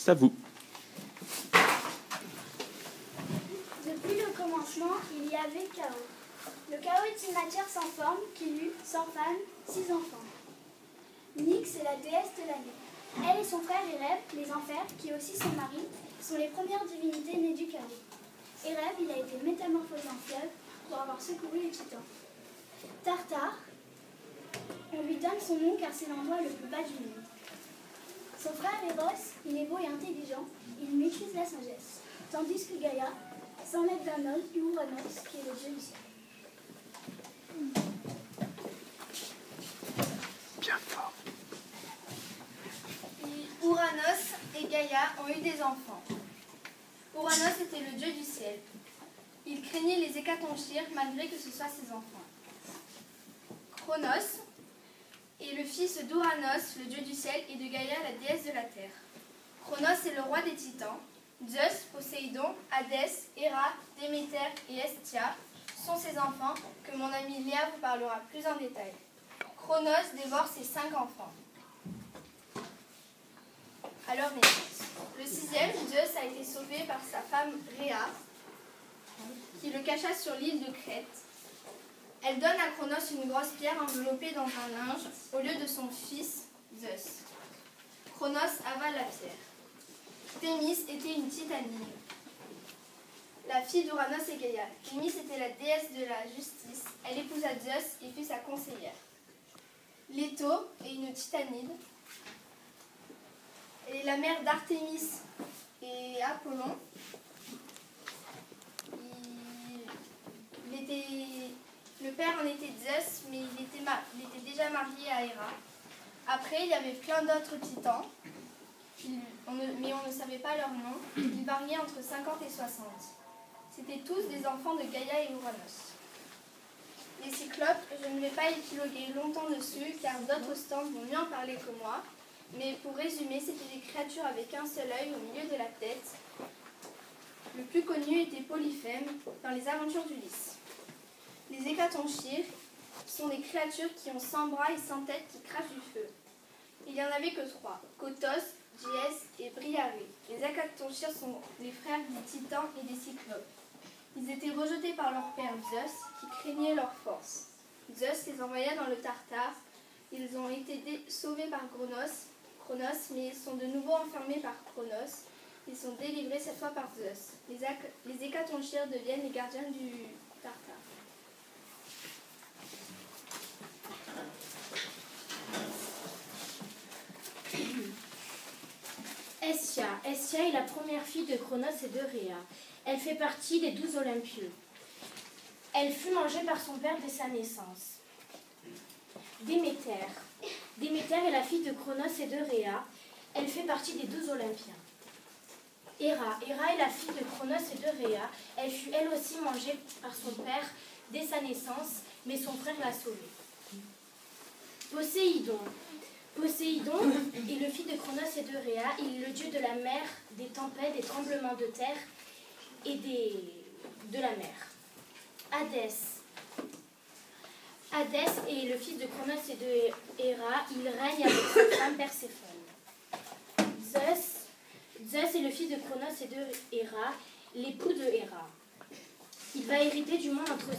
C'est à vous. Depuis le commencement, il y avait chaos. Le chaos est une matière sans forme qui eut, sans femme, 6 enfants. Nyx est la déesse de la nuit. Elle et son frère Éreb, les enfers, qui est aussi son mari, sont les premières divinités nées du chaos. Éreb, il a été métamorphosé en fleuve pour avoir secouru les titans. Tartare, on lui donne son nom car c'est l'endroit le plus bas du monde. Son frère Eros, il est beau et intelligent, il maîtrise la sagesse. Tandis que Gaïa s'en est d'un homme, Uranos, qui est le dieu du ciel. Bien fort. Uranos et Gaïa ont eu des enfants. Uranos était le dieu du ciel. Il craignait les hécatonchyres malgré que ce soit ses enfants. Chronos est le fils d'Uranos, le dieu du ciel, et de Gaïa, la déesse de la terre. Chronos est le roi des titans. Zeus, Poséidon, Hadès, Héra, Déméter et Hestia sont ses enfants que mon amie Léa vous parlera plus en détail. Chronos dévore ses 5 enfants. À leur naissance. Le 6e, Zeus a été sauvé par sa femme Rhéa, qui le cacha sur l'île de Crète. Elle donne à Chronos une grosse pierre enveloppée dans un linge au lieu de son fils Zeus. Chronos avale la pierre. Thémis était une titanide, la fille d'Uranos et Gaïa. Thémis était la déesse de la justice. Elle épousa Zeus et fut sa conseillère. Leto est une titanide. Elle est la mère d'Artémis et Apollon. Le père en était Zeus, mais il était déjà marié à Héra. Après, il y avait plein d'autres titans, mais on ne savait pas leur nom. Ils variaient entre 50 et 60. C'étaient tous des enfants de Gaïa et Uranos. Les cyclopes, je ne vais pas épiloguer longtemps dessus, car d'autres stands vont mieux en parler que moi. Mais pour résumer, c'était des créatures avec un seul œil au milieu de la tête. Le plus connu était Polyphème dans les aventures d'Ulysse. Les hécatonchyres sont des créatures qui ont 100 bras et 100 têtes qui crachent du feu. Il n'y en avait que 3, Kotos, Diès et Briarée. Les hécatonchyres sont les frères des titans et des cyclopes. Ils étaient rejetés par leur père Zeus, qui craignait leur force. Zeus les envoya dans le Tartare. Ils ont été sauvés par Cronos, mais ils sont de nouveau enfermés par Cronos. Ils sont délivrés cette fois par Zeus. Les hécatonchyres deviennent les gardiens du Tartare. Hestia est la première fille de Cronos et de Rhéa. Elle fait partie des 12 Olympieux. Elle fut mangée par son père dès sa naissance. Déméter est la fille de Cronos et de Rhéa. Elle fait partie des 12 Olympiens. Héra est la fille de Cronos et de Rhéa. Elle fut elle aussi mangée par son père dès sa naissance, mais son frère l'a sauvée. Poséidon est le fils de Cronos et de Rhéa. Il est le dieu de la mer, des tempêtes, des tremblements de terre et de la mer. Hadès est le fils de Cronos et de Héra. Il règne avec sa femme Perséphone. Zeus est le fils de Cronos et de Héra, l'époux de Héra. Il va hériter du monde entre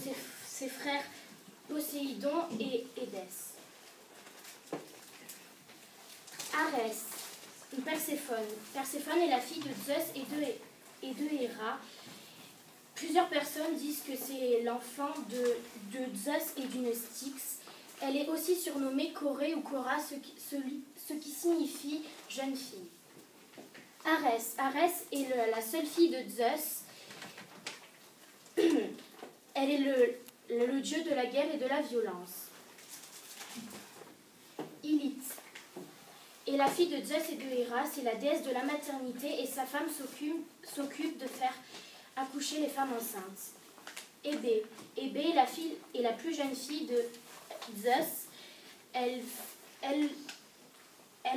ses frères Poséidon et Hédès. Arès, Perséphone. Perséphone est la fille de Zeus et de Héra. Plusieurs personnes disent que c'est l'enfant de Zeus et d'une Styx. Elle est aussi surnommée Corée ou Cora, ce qui signifie jeune fille. Arès est la seule fille de Zeus. Elle est le dieu de la guerre et de la violence. Ilith est la fille de Zeus et de Héra. C'est la déesse de la maternité et sa femme s'occupe de faire accoucher les femmes enceintes. Hébé est la fille et la plus jeune fille de Zeus. Elle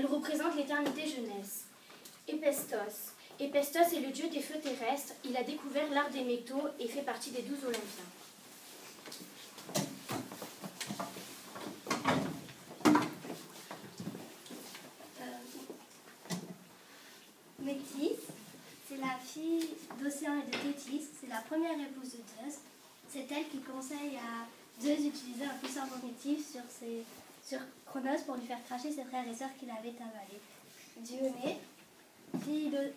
représente l'éternité jeunesse. Héphaïstos est le dieu des feux terrestres. Il a découvert l'art des métaux et fait partie des 12 Olympiens. fille d'Océan et de Thétis, c'est la première épouse de Zeus. C'est elle qui conseille à Zeus d'utiliser un puissant vomitif sur Cronos pour lui faire cracher ses frères et sœurs qu'il avait avalés. Dionée,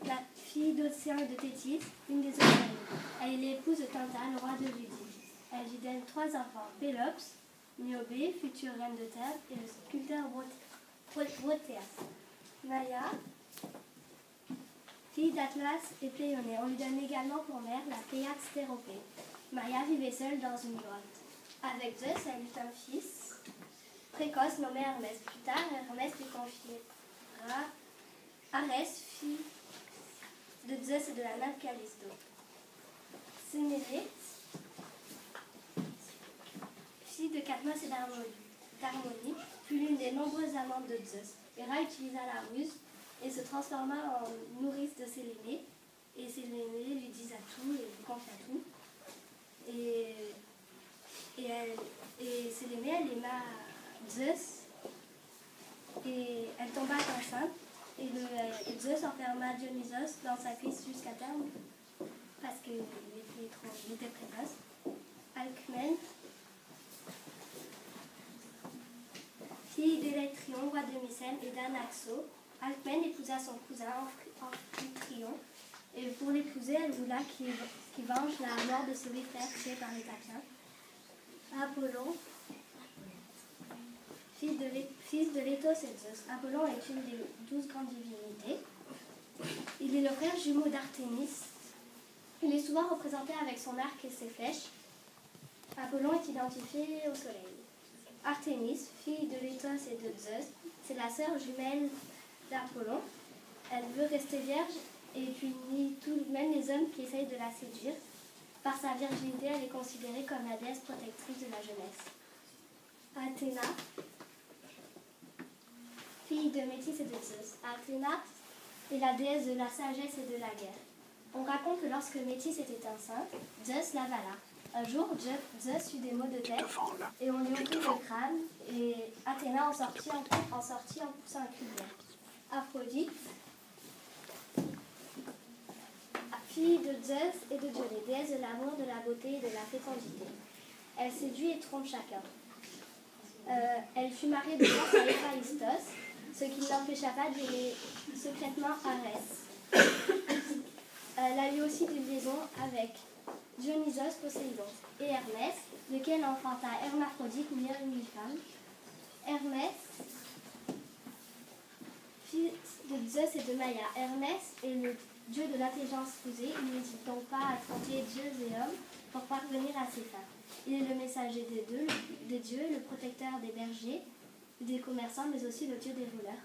la fille d'Océan et de Thétis, une des Océanides. Elle est l'épouse de Tintale, roi de Lydie. Elle lui donne 3 enfants, Pélops, Niobé, future reine de terre, et le sculpteur Protéas. Maïa, fille d'Atlas et Pléionée. On lui donne également pour mère la Pléiade Stéropée. Maïa vivait seule dans une grotte. Avec Zeus, elle eut un fils précoce nommé Hermès. Plus tard, Hermès lui confiera Arès, fille de Zeus et de la nymphe Callisto. Sémélé, fille de Cadmos et d'Harmonie, fut l'une des nombreuses amantes de Zeus. Héra utilisa la ruse et se transforma en nourrice de Séléné. Et Séléné lui disa tout et lui confia tout. Et Séléné, elle aima Zeus et elle tomba enceinte. Et Zeus enferma Dionysos dans sa cuisse jusqu'à terme parce qu'il était précoce. Alcmène, fille d'Électrion, roi de Mycène, et d'Anaxo, Alcmène épousa son cousin Amphitryon. Et pour l'épouser, elle voula qu'il venge la mort de ses 8 frères tués par les Tapiens. Apollon, fils de Létos et Zeus. Apollon est une des 12 grandes divinités. Il est le frère jumeau d'Artémis. Il est souvent représenté avec son arc et ses flèches. Apollon est identifié au soleil. Artémis, fille de Létos et de Zeus, c'est la sœur jumelle d'Apollon. Elle veut rester vierge et punit tout de même les hommes qui essayent de la séduire. Par sa virginité, elle est considérée comme la déesse protectrice de la jeunesse. Athéna, fille de Métis et de Zeus. Athéna est la déesse de la sagesse et de la guerre. On raconte que lorsque Métis était enceinte, Zeus l'avala. Un jour, Zeus eut des maux de tête et on lui ouvrit le crâne et Athéna en sortit en poussant un cri de guerre. Aphrodite, fille de Zeus et de Dionée, déesse de l'amour, de la beauté et de la fécondité. Elle séduit et trompe chacun. Elle fut mariée de force à Héphaïstos, ce qui ne l'empêcha pas d'aimer secrètement Arès. Elle a eu aussi des liaisons avec Dionysos, Poséidon et Hermès, lequel enfanta Hermaphrodite, mère une femme. Hermès, fils de Zeus et de Maïa. Hermès est le dieu de l'intelligence fusée. Il n'hésite donc pas à affronter dieux et hommes pour parvenir à ses fins. Il est le messager des dieux, le protecteur des bergers, des commerçants, mais aussi le dieu des voleurs.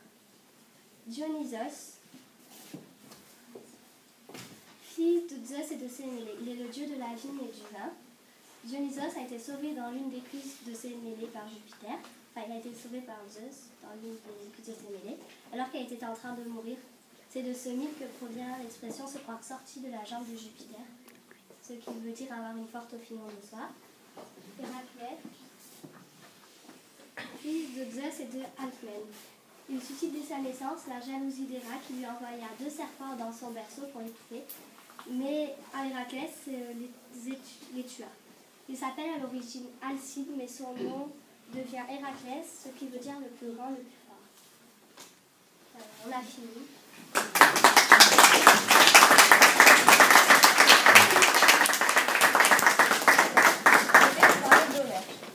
Dionysos, fils de Zeus et de Sémélé. Il est le dieu de la vigne et du vin. Dionysos a été sauvé dans l'une des cuisses de Sémélé par Jupiter. Enfin, il a été sauvé par Zeus dans l'une des cuisses de Sémélé, alors qu'elle était en train de mourir. C'est de ce mythe que provient l'expression se croire sorti de la jambe de Jupiter, ce qui veut dire avoir une forte opinion de soi. Héraclès, fils de Zeus et de Alcmène. Il suscite dès sa naissance la jalousie d'Héra qui lui envoya 2 serpents dans son berceau pour l'étouffer, mais Héraclès les tua. Il s'appelle à l'origine Alcide, mais son nom devient Héraclès, ce qui veut dire le plus grand, le plus fort. On a fini.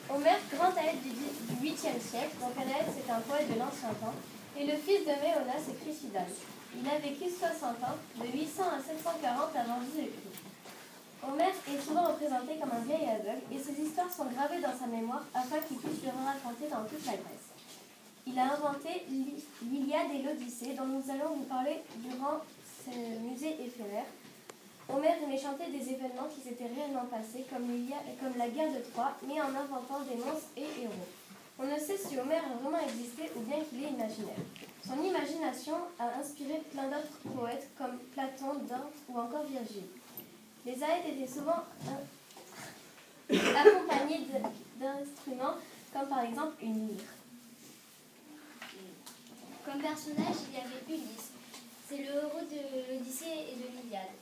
Homère, grand poète du 8e siècle, donc c'est un poète de l'ancien temps, est le fils de Méonas et Chrysidale. Il a vécu 60 ans, de 800 à 740 avant Jésus-Christ. Homère est souvent représenté comme un vieil aveugle et ses histoires sont gravées dans sa mémoire afin qu'il puisse les raconter dans toute la Grèce. Il a inventé l'Iliade et l'Odyssée dont nous allons vous parler durant ce musée éphémère. Homère aimait chanter des événements qui s'étaient réellement passés, comme la guerre de Troie, mais en inventant des monstres et héros. On ne sait si Homère a vraiment existé ou bien qu'il est imaginaire. Son imagination a inspiré plein d'autres poètes comme Platon, Dante ou encore Virgile. Les aèdes étaient souvent accompagnés d'instruments comme par exemple une lyre. Comme personnage, il y avait Ulysse. C'est le héros de l'Odyssée et de l'Iliade.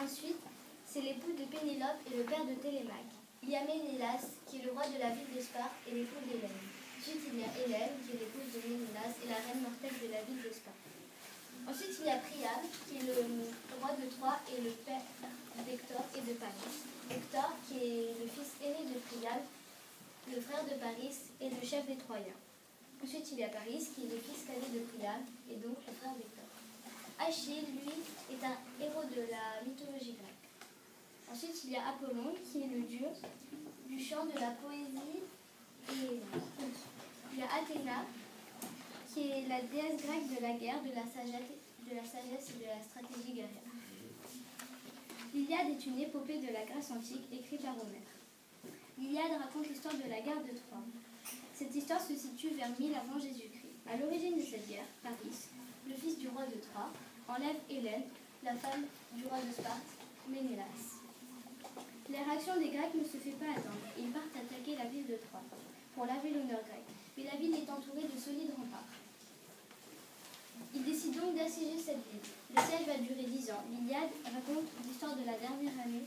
Ensuite, c'est l'époux de Pénélope et le père de Télémaque. Il y a Ménélas, qui est le roi de la ville de Sparte et l'époux d'Hélène. Ensuite, il y a Hélène, qui est l'épouse de Ménélas et la reine mortelle de la ville de Sparte. Ensuite, il y a Priam, qui est le roi de Troie et le père d'Hector et de Paris. Hector, qui est le fils aîné de Priam, le frère de Paris et le chef des Troyens. Ensuite, il y a Paris, qui est le fils cadet de Priam et donc le frère d'Hector. Achille, lui, est un héros de la mythologie grecque. Ensuite, il y a Apollon, qui est le dieu du chant, de la poésie, et il y a Athéna, qui est la déesse grecque de la guerre, de la sagesse et de la stratégie guerrière. L'Iliade est une épopée de la Grèce antique écrite par Homère. L'Iliade raconte l'histoire de la guerre de Troie. Cette histoire se situe vers 1000 avant Jésus-Christ. À l'origine de cette guerre, Paris, le fils du roi de Troie, enlève Hélène, la femme du roi de Sparte, Ménélas. La réaction des Grecs ne se fait pas attendre. Ils partent attaquer la ville de Troie pour laver l'honneur grec. Mais la ville est entourée de solides remparts. Ils décident donc d'assiéger cette ville. Le siège va durer 10 ans. L'Iliade raconte l'histoire de la dernière année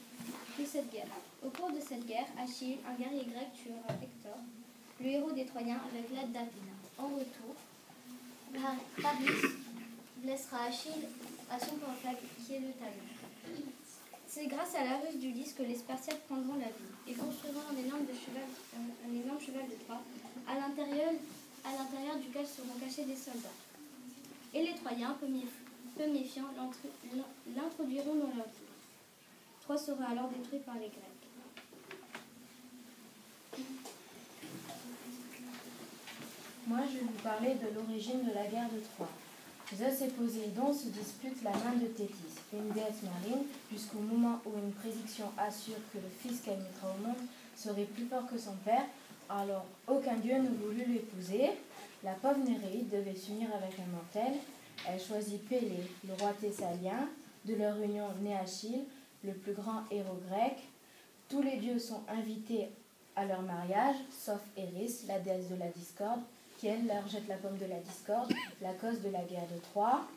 de cette guerre. Au cours de cette guerre, Achille, un guerrier grec, tuera Hector, le héros des Troyens, avec l'aide d'Athéna. En retour, Paris blessera Achille à son pentacle, qui est le talon. C'est grâce à la ruse d'Ulysse que les Spartiates prendront la ville et construiront un énorme cheval de Troie, à l'intérieur duquel seront cachés des soldats. Et les Troyens, peu méfiants, l'introduiront dans leur ville. Troie sera alors détruit par les Grecs. Moi, je vais vous parler de l'origine de la guerre de Troie. Zeus et Poséidon se disputent la main de Thétis, une déesse marine, jusqu'au moment où une prédiction assure que le fils qu'elle mettra au monde serait plus fort que son père. Alors, aucun dieu ne voulut l'épouser. La pauvre Néréide devait s'unir avec un mortel. Elle choisit Pélée, le roi thessalien. De leur union naît Achille, le plus grand héros grec. Tous les dieux sont invités à leur mariage, sauf Eris, la déesse de la discorde, qui elle leur jette la pomme de la discorde, la cause de la guerre de Troie.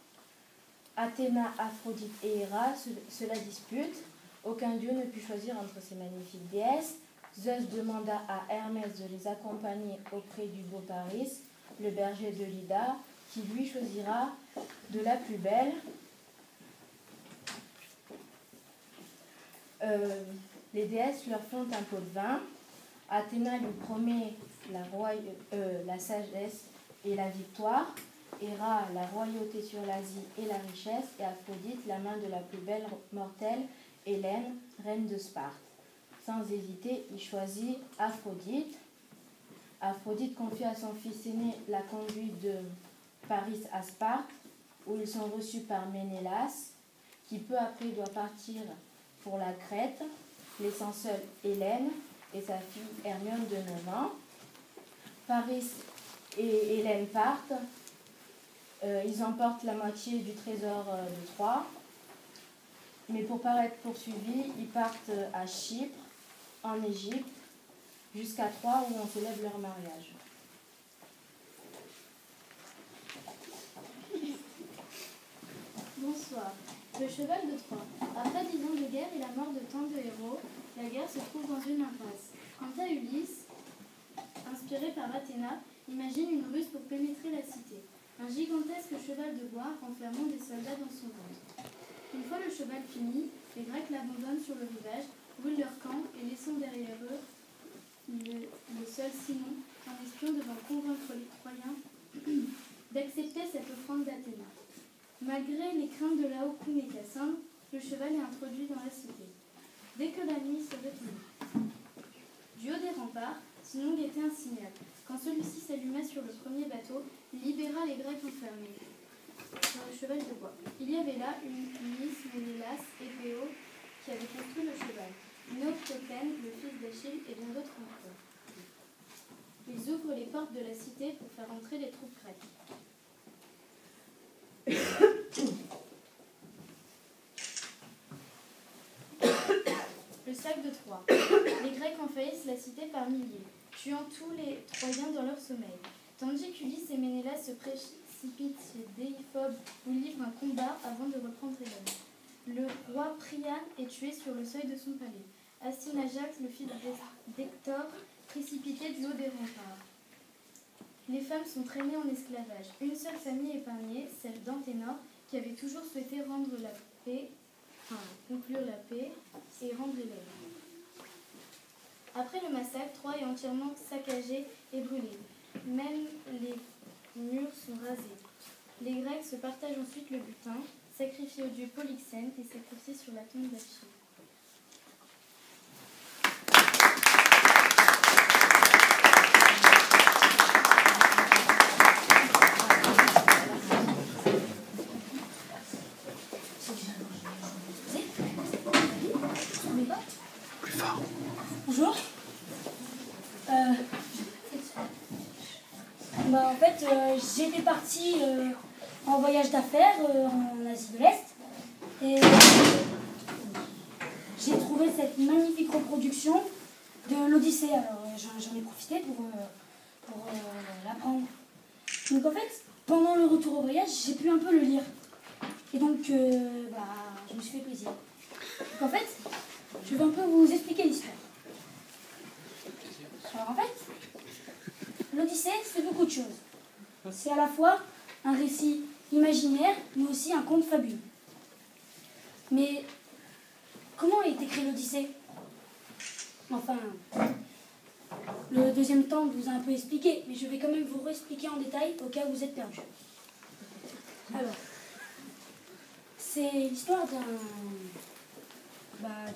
Athéna, Aphrodite et Héra se la disputent. Aucun dieu ne put choisir entre ces magnifiques déesses. Zeus demanda à Hermès de les accompagner auprès du beau Paris, le berger de Lida, qui lui choisira de la plus belle. Les déesses leur font un pot de vin. Athéna lui promet la sagesse et la victoire. Héra, la royauté sur l'Asie et la richesse. Et Aphrodite, la main de la plus belle mortelle, Hélène, reine de Sparte. Sans hésiter, il choisit Aphrodite. Aphrodite confie à son fils aîné la conduite de Paris à Sparte, où ils sont reçus par Ménélas, qui peu après doit partir pour la Crète, laissant seule Hélène et sa fille Hermione de 9 ans. Paris et Hélène partent. Ils emportent la moitié du trésor de Troie. Mais pour pas être poursuivis, ils partent à Chypre, en Égypte, jusqu'à Troie où on célèbre leur mariage. Bonsoir. Le cheval de Troie. Après 10 ans de guerre et la mort de tant de héros, la guerre se trouve dans une impasse. Quant à Ulysse, inspiré par Athéna, imagine une ruse pour pénétrer la cité. Un gigantesque cheval de bois renfermant des soldats dans son ventre. Une fois le cheval fini, les Grecs l'abandonnent sur le rivage, brûlent leur camp et laissant derrière eux le seul Sinon, un espion devant convaincre les Troyens d'accepter cette offrande d'Athéna. Malgré les craintes de Laocoon et Cassandre, le cheval est introduit dans la cité. Dès que la nuit serait tombée, du haut des remparts, Sinon guettait un signal. Quand celui-ci s'alluma sur le premier bateau, il libéra les Grecs enfermés dans le cheval de bois. Il y avait là Ulysse, Ménélas et Péo qui avaient construit le cheval, Inochtocène, le fils d'Achille, et bien d'autres encore. Ils ouvrent les portes de la cité pour faire entrer les troupes grecques. Le sac de Troie. Les Grecs envahissent la cité par milliers, tuant tous les Troyens dans leur sommeil. Tandis qu'Ulysse et Ménélas se précipitent chez Déiphobe où livrent un combat avant de reprendre Hélène. le roi Priam est tué sur le seuil de son palais. Astyages, le fils d'Hector, précipité du haut des remparts. Les femmes sont traînées en esclavage. Une seule famille épargnée, celle d'Anténor, qui avait toujours souhaité rendre la paix, conclure la paix et rendre l'élève. Après le massacre, Troie est entièrement saccagée et brûlée. Même les murs sont rasés. Les Grecs se partagent ensuite le butin, sacrifient au dieu Polyxène et sacrifient sur la tombe d'Achille. Bonjour. En fait, j'étais partie en voyage d'affaires en Asie de l'Est et j'ai trouvé cette magnifique reproduction de l'Odyssée. Alors j'en ai profité pour l'apprendre. Donc en fait, pendant le retour au voyage, j'ai pu un peu le lire. Et donc, je me suis fait plaisir. Donc en fait, je vais un peu vous expliquer l'histoire. Alors en fait, l'Odyssée, c'est beaucoup de choses. C'est à la fois un récit imaginaire, mais aussi un conte fabuleux. Mais comment est écrit l'Odyssée? Enfin, le deuxième temps vous a un peu expliqué, mais je vais quand même vous réexpliquer en détail au cas où vous êtes perdu. Alors, c'est l'histoire de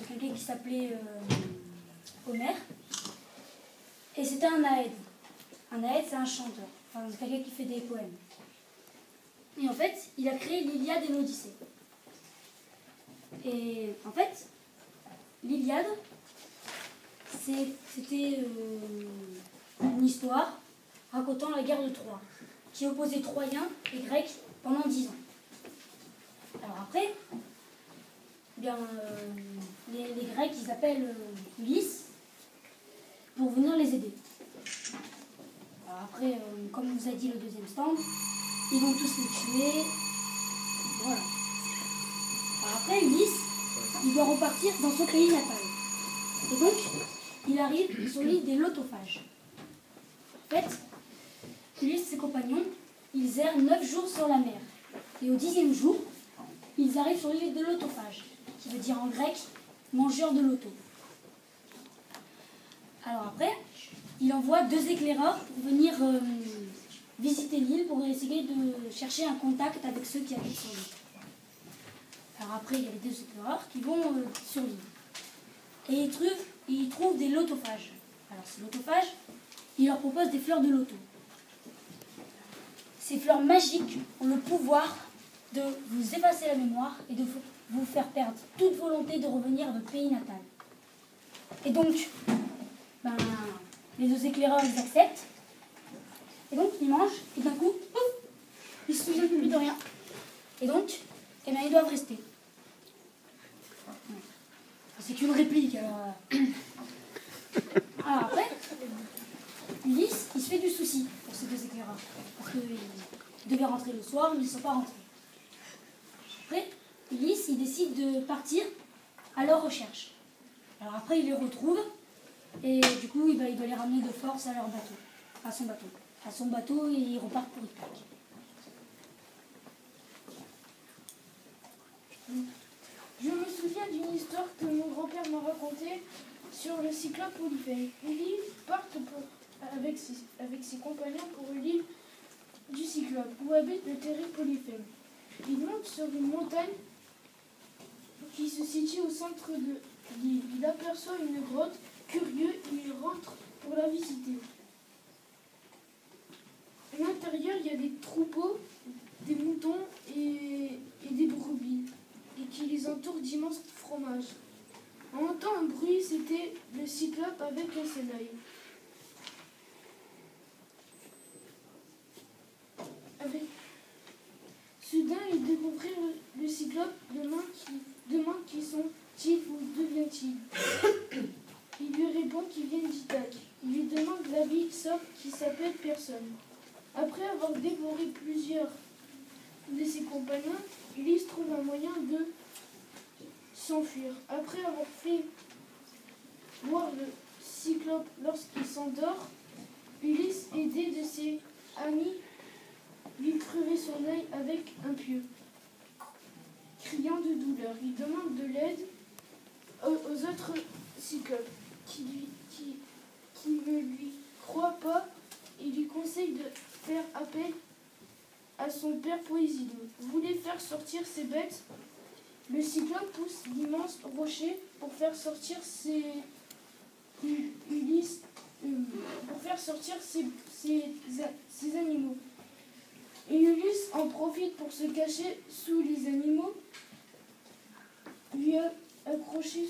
quelqu'un qui s'appelait Homère. Et c'était un Aède. Un Aède, c'est un chanteur. Enfin, c'est quelqu'un qui fait des poèmes. Et en fait, il a créé l'Iliade et l'Odyssée. Et en fait, l'Iliade, c'était une histoire racontant la guerre de Troie, qui opposait Troyens et Grecs pendant 10 ans. Alors après, les Grecs, ils appellent Ulysse pour venir les aider. Alors après, comme vous a dit le deuxième stand, ils vont tous les tuer. Voilà. Alors après, Ulysse, il doit repartir dans son pays natal. Et donc, il arrive sur l'île des Lotophages. En fait, Ulysse et ses compagnons, ils errent 9 jours sur la mer. Et au 10e jour, ils arrivent sur l'île de Lotophage, qui veut dire en grec mangeur de loto. Alors après, il envoie 2 éclaireurs pour venir visiter l'île pour essayer de chercher un contact avec ceux qui habitent sur l'île. Alors après, il y a les 2 éclaireurs qui vont sur l'île. Et ils trouvent des lotophages. Alors ces lotophages, ils leur proposent des fleurs de loto. Ces fleurs magiques ont le pouvoir de vous effacer la mémoire et de vous faire perdre toute volonté de revenir à votre pays natal. Et donc, les 2 éclaireurs, ils acceptent. Et donc, ils mangent, et d'un coup, pouf, ils se souviennent plus de rien. Et donc, ils doivent rester. C'est qu'une réplique, alors... Alors après, Ulysse, il se fait du souci pour ces 2 éclaireurs. Parce qu'ils devaient rentrer le soir, mais ils ne sont pas rentrés. Après, Ulysse, il décide de partir à leur recherche. Alors après, il les retrouve, et du coup, il doit les ramener de force à leur bateau, à son bateau. À son bateau, et ils repartent pour Ithaque. Je me souviens d'une histoire que mon grand-père m'a racontée sur le cyclope Polyphème. Ulysse part avec ses compagnons pour l'île du Cyclope, où habite le terrible Polyphème. Il monte sur une montagne qui se situe au centre de l'île. Il aperçoit une grotte. Curieux, il rentre pour la visiter. À l'intérieur, il y a des troupeaux, des moutons et des brebis, et qui les entourent d'immenses fromages. On entend un bruit, c'était le cyclope avec un seul œil. Soudain, il découvrit le cyclope demain qui sont-ils ou d'où vient-il? Il lui répond qu'il vient d'Ithaque. Il lui demande l'avis sobre qui s'appelle personne. Après avoir dévoré plusieurs de ses compagnons, Ulysse trouve un moyen de s'enfuir. Après avoir fait voir le cyclope lorsqu'il s'endort, Ulysse, aidé de ses amis, lui crever son œil avec un pieu. Criant de douleur, il demande de l'aide aux autres cyclopes qui ne lui croient pas et lui conseille de faire appel à son père Poséidon. Voulait faire sortir ses bêtes. Le cyclope pousse d'immenses rochers pour faire sortir ses animaux. Et Ulysse en profite pour se cacher sous les animaux, lui a accroché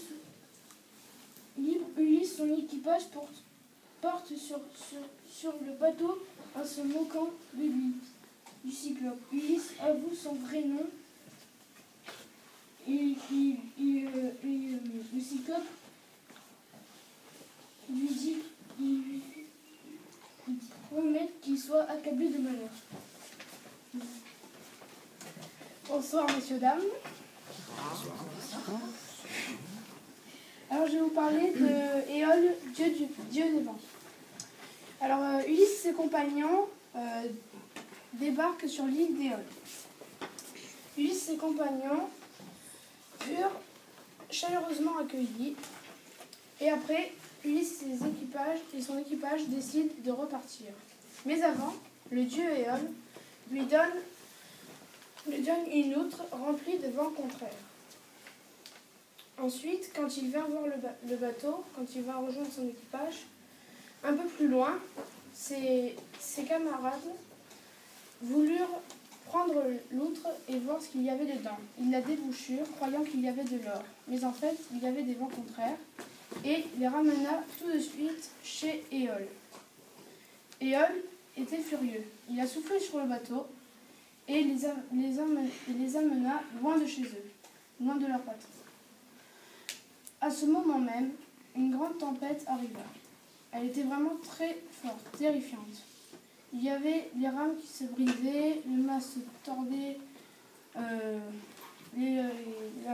libre. Ulysse, son équipage porte sur le bateau en se moquant de lui, du cyclope. Ulysse avoue son vrai nom et le cyclope lui dit promet qu'il soit accablé de malheur. Bonsoir, messieurs, dames. Alors, je vais vous parler de Éole, dieu des vents. Alors, Ulysse et ses compagnons débarquent sur l'île d'Éole. Ulysse et ses compagnons furent chaleureusement accueillis. Et après, Ulysse et son équipage décident de repartir. Mais avant, le dieu Éole lui donne une outre remplie de vents contraires. Ensuite, quand il vient voir le bateau, quand il va rejoindre son équipage, un peu plus loin, ses camarades voulurent prendre l'outre et voir ce qu'il y avait dedans. Ils la débouchurent, croyant qu'il y avait de l'or. Mais en fait, il y avait des vents contraires et les ramena tout de suite chez Éole. Éole était furieux. Il a soufflé sur le bateau et les amena loin de chez eux, loin de leur patrie. À ce moment même, une grande tempête arriva. Elle était vraiment très forte, terrifiante. Il y avait les rames qui se brisaient, le mât se tordait, la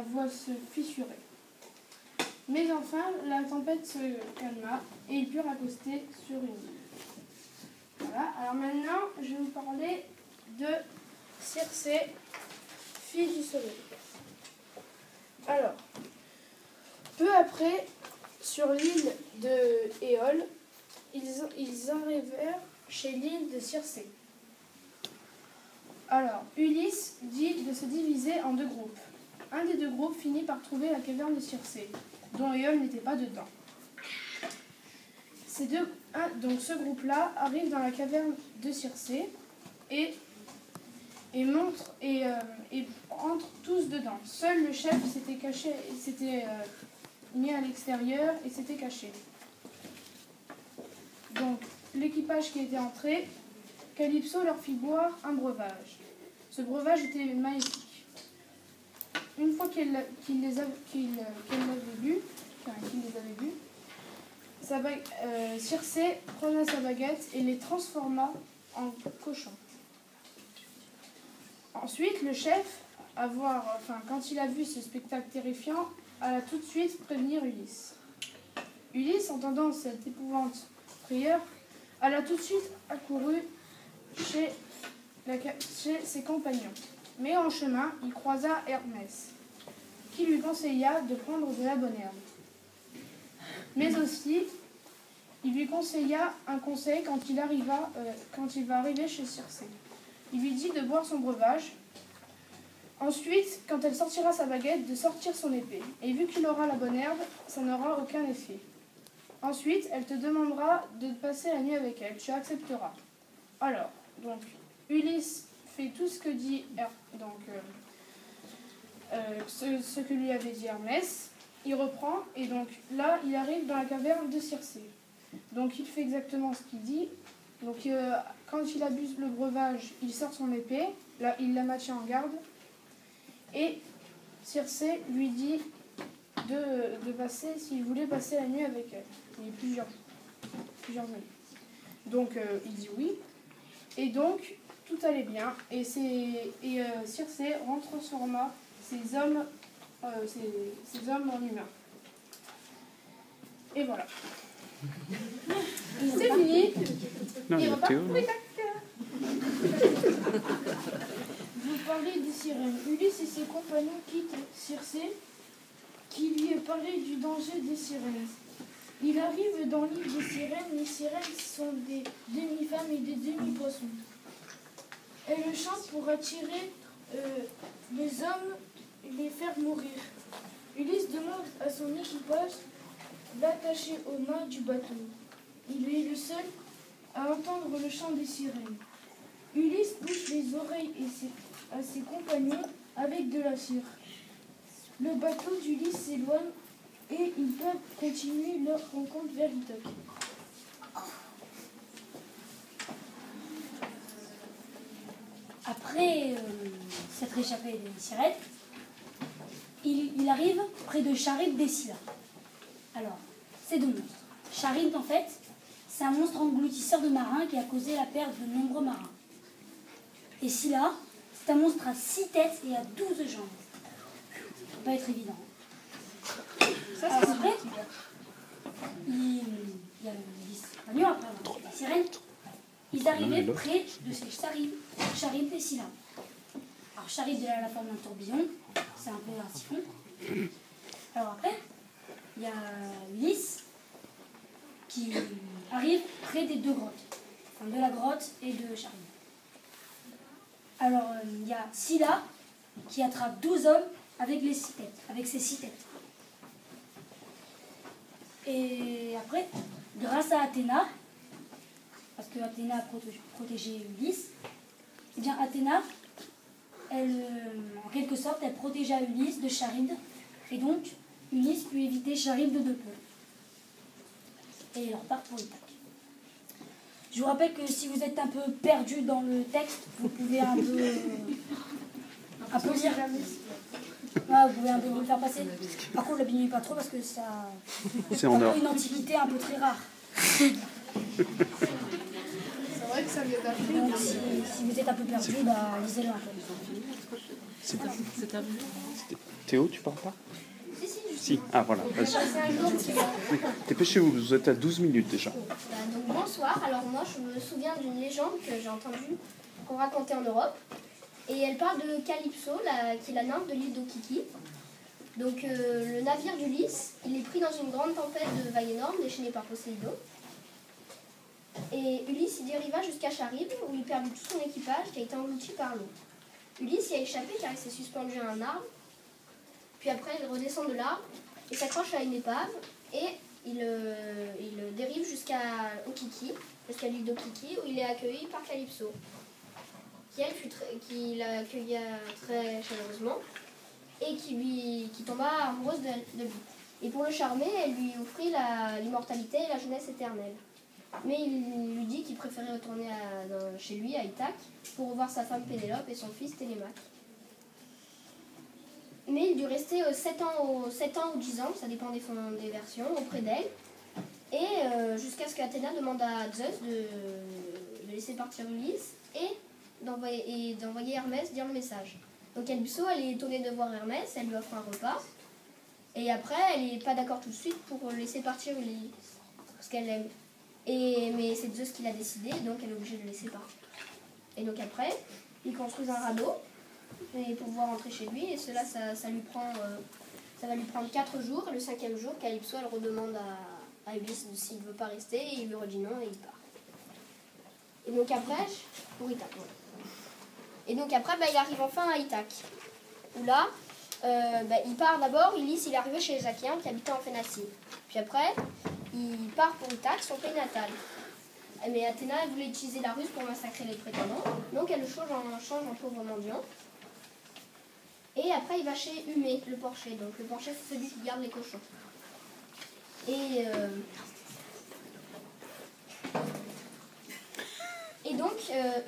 voile se fissurait. Mais enfin, la tempête se calma et ils purent accoster sur une île. Voilà, alors maintenant, je vais vous parler de Circé, fille du soleil. Alors, peu après, sur l'île de Éole, ils arrivèrent chez l'île de Circé. Alors, Ulysse dit de se diviser en deux groupes. Un des deux groupes finit par trouver la caverne de Circé, dont Éole n'était pas dedans. Donc ce groupe-là arrive dans la caverne de Circé et entre tous dedans. Seul le chef s'était caché, s'était mis à l'extérieur et s'était caché. Donc l'équipage qui était entré, Calypso leur fit boire un breuvage. Ce breuvage était magnifique. Une fois qu'il les avait bu, Circé prenait sa baguette et les transforma en cochons. Ensuite, le chef, quand il a vu ce spectacle terrifiant, alla tout de suite prévenir Ulysse. Ulysse, entendant cette épouvante frayeur, alla tout de suite accouru chez ses compagnons. Mais en chemin, il croisa Hermès, qui lui conseilla de prendre de la bonne herbe. Mais aussi, il lui conseilla un conseil quand il va arriver chez Circé. Il lui dit de boire son breuvage. Ensuite, quand elle sortira sa baguette, de sortir son épée. Et vu qu'il aura la bonne herbe, ça n'aura aucun effet. Ensuite, elle te demandera de passer la nuit avec elle. Tu accepteras. Alors, donc, Ulysse fait tout ce que dit ce que lui avait dit Hermès. Il reprend et donc là, il arrive dans la caverne de Circé. Donc, il fait exactement ce qu'il dit. Donc, quand il abuse le breuvage, il sort son épée. Là, il la maintient en garde. Et Circé lui dit de passer, s'il voulait passer la nuit avec elle. Il y a plusieurs années. Donc, il dit oui. Et donc, tout allait bien. Et Circé transforma ces hommes ces hommes en humain. Et voilà. C'est fini. Non, il y a Théo. Vous parlez des sirènes. Ulysse et ses compagnons quittent Circé, qui lui parlait du danger des sirènes. Il arrive dans l'île des sirènes. Les sirènes sont des demi-femmes et des demi-poissons. Elles chantent pour attirer les hommes et les faire mourir. Ulysse demande à son équipage d'attacher aux mâts du bateau. Il est le seul à entendre le chant des sirènes. Ulysse bouche les oreilles à ses compagnons avec de la cire. Le bateau d'Ulysse s'éloigne et ils peuvent continuer leur rencontre vers Ithaque. Après s'être échappé des sirènes, il arrive près de Charybde des Scylla. Alors, c'est deux monstres. Charybde, en fait, c'est un monstre engloutisseur de marins qui a causé la perte de nombreux marins. Et Scylla, c'est un monstre à 6 têtes et à 12 jambes. Ça va pas être évident. Alors après, il y a les compagnons, après les sirènes. Ils arrivaient près de ces Charybde et Scylla. Alors Charybde, elle a la forme d'un tourbillon, c'est un peu un siphon. Alors après, il y a Ulysse qui arrive près des deux grottes, enfin de la grotte et de Charybde. Alors il y a Scylla qui attrape 12 hommes avec ses 6 têtes. Et après, grâce à Athéna, parce que Athéna a protégé Ulysse, eh bien Athéna, elle, en quelque sorte, elle protégea Ulysse de Charybde, et donc Ulysse put éviter Charybde de peu. Et il repart pour Ithaque. Je vous rappelle que si vous êtes un peu perdu dans le texte, vous pouvez un peu lire. Ouais, vous pouvez un peu vous le faire passer. Par contre, l'abîmez pas trop parce que ça C'est en or. une antiquité un peu très rare. C'est vrai que ça vient d'Afrique. Donc si vous êtes un peu perdu, bah, lisez-le un peu. Théo, tu parles pas? Si. Ah voilà, vas-y. Oui. Dépêchez-vous, vous êtes à 12 minutes déjà. Donc bonsoir, alors moi je me souviens d'une légende que j'ai entendue, qu'on racontait en Europe. Et elle parle de Calypso, qui est la nymphe de l'île d'Okiki. Donc le navire d'Ulysse, il est pris dans une grande tempête de vagues énormes déchaînée par Poséidon. Et Ulysse y dériva jusqu'à Charybde, où il perdit tout son équipage qui a été englouti par l'eau. Ulysse y a échappé car il s'est suspendu à un arbre. Puis après, il redescend de l'arbre et s'accroche à une épave. Et il dérive jusqu'à Okiki, jusqu'à l'île d'Okiki, où il est accueilli par Calypso, qui l'accueilla très chaleureusement et qui tomba amoureuse de lui. Et pour le charmer, elle lui offrit l'immortalité et la jeunesse éternelle. Mais il lui dit qu'il préférait retourner chez lui, à Ithaque, pour revoir sa femme Pénélope et son fils Télémaque. Mais il dut rester 7 ans ou 10 ans, ça dépend des versions, auprès d'elle. Et jusqu'à ce qu'Athéna demande à Zeus de laisser partir Ulysse et d'envoyer Hermès dire le message. Donc Calypso, elle est étonnée de voir Hermès, elle lui offre un repas. Et après, elle n'est pas d'accord tout de suite pour laisser partir Ulysse, parce qu'elle l'aime. Mais c'est Zeus qui l'a décidé, donc elle est obligée de le laisser partir. Et donc après, ils construisent un radeau pour pouvoir rentrer chez lui, et cela, ça va lui prendre 4 jours, et le 5e jour, Calypso, elle redemande à Ulysse s'il ne veut pas rester, et il lui redit non, et il part. Et donc après, pour Ithaque, ouais. Et donc après, il arrive enfin à Ithaque, où là, il part d'abord, Ulysse, il est arrivé chez les Achéens qui habitaient en Phénicie. Puis après, il part pour Ithaque, son pays natal. Mais Athéna, elle voulait utiliser la ruse pour massacrer les prétendants, donc elle le change en pauvre mendiant. Et après, il va chez Humée, le porcher. Donc le porcher, c'est celui qui garde les cochons. Et donc,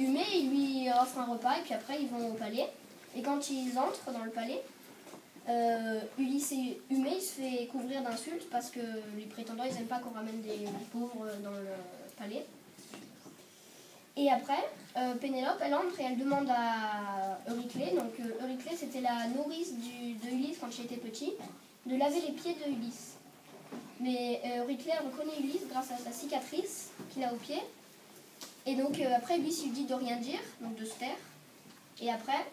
Humée, il lui offre un repas, et puis après, ils vont au palais. Et quand ils entrent dans le palais, Ulysse et Humée, il se fait couvrir d'insultes parce que les prétendants, ils n'aiment pas qu'on ramène des pauvres dans le palais. Et après, Pénélope, elle entre et elle demande à Euryclée, donc Euryclée c'était la nourrice de Ulysse quand il était petit, de laver les pieds de Ulysse. Mais Euryclée reconnaît Ulysse grâce à sa cicatrice qu'il a au pied. Et donc après Ulysse lui dit de rien dire, donc de se taire. Et après,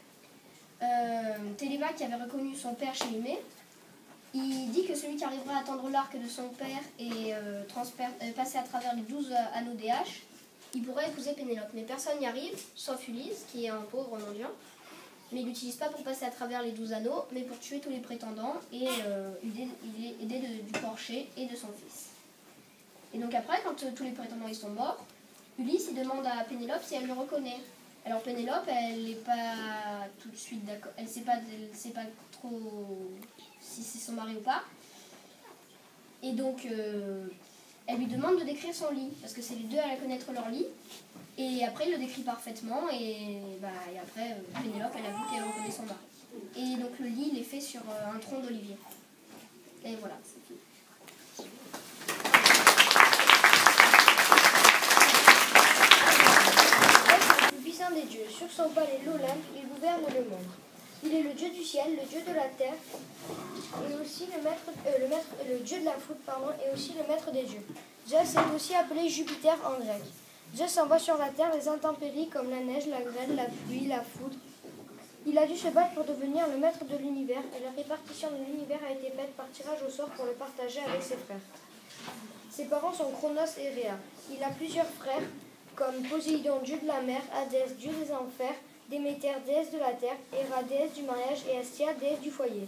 Télémaque qui avait reconnu son père chez Mémée, il dit que celui qui arrivera à tendre l'arc de son père et passer à travers les 12 anneaux des haches, il pourrait épouser Pénélope. Mais personne n'y arrive, sauf Ulysse, qui est un pauvre mendiant. Mais il l'utilise pas pour passer à travers les 12 anneaux, mais pour tuer tous les prétendants et il est aidé du porcher et de son fils. Et donc après, quand tous les prétendants ils sont morts, Ulysse il demande à Pénélope si elle le reconnaît. Alors Pénélope, elle n'est pas tout de suite d'accord, elle sait pas trop si c'est son mari ou pas. Et donc elle lui demande de décrire son lit, parce que c'est les deux à connaître leur lit. Et après il le décrit parfaitement et après Pénélope elle avoue qu'elle reconnaît son mari. Et donc le lit il est fait sur un tronc d'olivier. Et voilà, c'est fini. Des dieux. Sur son palais, l'Olympe, il gouverne le monde. Il est le dieu du ciel, le dieu de la terre, et aussi le dieu de la foudre, et aussi le maître des dieux. Zeus est aussi appelé Jupiter en grec. Zeus envoie sur la terre les intempéries comme la neige, la grêle, la pluie, la foudre. Il a dû se battre pour devenir le maître de l'univers, et la répartition de l'univers a été faite par tirage au sort pour le partager avec ses frères. Ses parents sont Cronos et Rhea. Il a plusieurs frères, comme Poséidon, dieu de la mer, Hadès, dieu des enfers, Déméter, déesse de la terre, Héra, déesse du mariage, et Astia, déesse du foyer.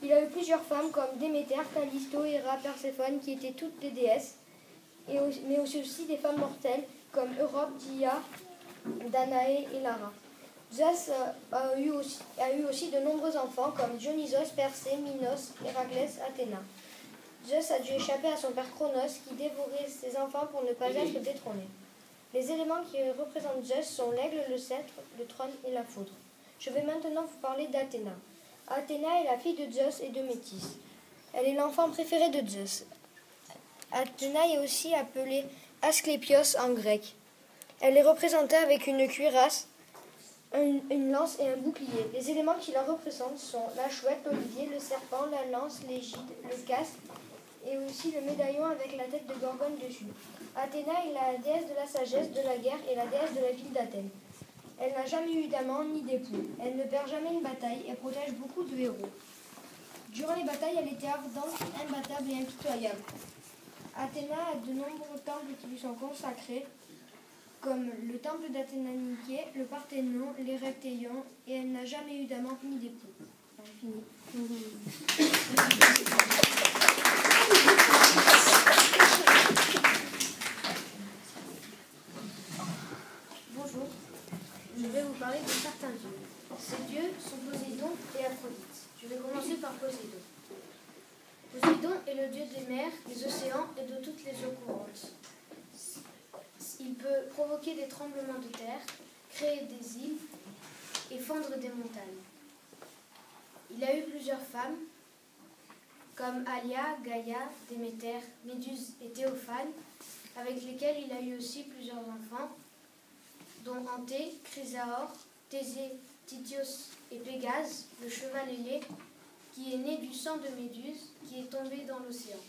Il a eu plusieurs femmes comme Déméter, Callisto, Héra, Perséphone, qui étaient toutes des déesses, mais aussi des femmes mortelles comme Europe, Dia, Danaé et Lara. Zeus a eu aussi de nombreux enfants comme Dionysos, Persée, Minos, Héraclès, Athéna. Zeus a dû échapper à son père Cronos qui dévorait ses enfants pour ne pas être détrôné. Les éléments qui représentent Zeus sont l'aigle, le sceptre, le trône et la foudre. Je vais maintenant vous parler d'Athéna. Athéna est la fille de Zeus et de Métis. Elle est l'enfant préféré de Zeus. Athéna est aussi appelée Asclépios en grec. Elle est représentée avec une cuirasse, une lance et un bouclier. Les éléments qui la représentent sont la chouette, l'olivier, le serpent, la lance, l'égide, le casque et aussi le médaillon avec la tête de Gorgone dessus. Athéna est la déesse de la sagesse, de la guerre et la déesse de la ville d'Athènes. Elle n'a jamais eu d'amant ni d'époux. Elle ne perd jamais une bataille et protège beaucoup de héros. Durant les batailles, elle était ardente, imbattable et impitoyable. Athéna a de nombreux temples qui lui sont consacrés, comme le temple d'Athéna Niké, le Parthénon, les Reptéions, et elle n'a jamais eu d'amant ni d'époux. Fini. Bonjour, je vais vous parler de certains dieux. Ces dieux sont Poséidon et Aphrodite. Je vais commencer par Poséidon. Poséidon est le dieu des mers, des océans et de toutes les eaux courantes. Il peut provoquer des tremblements de terre, créer des îles et fendre des montagnes. Il a eu plusieurs femmes, comme Alia, Gaïa, Déméter, Méduse et Théophane, avec lesquelles il a eu aussi plusieurs enfants, dont Anté, Chrysaor, Thésée, Tityos et Pégase, le cheval ailé, qui est né du sang de Méduse, qui est tombé dans l'océan.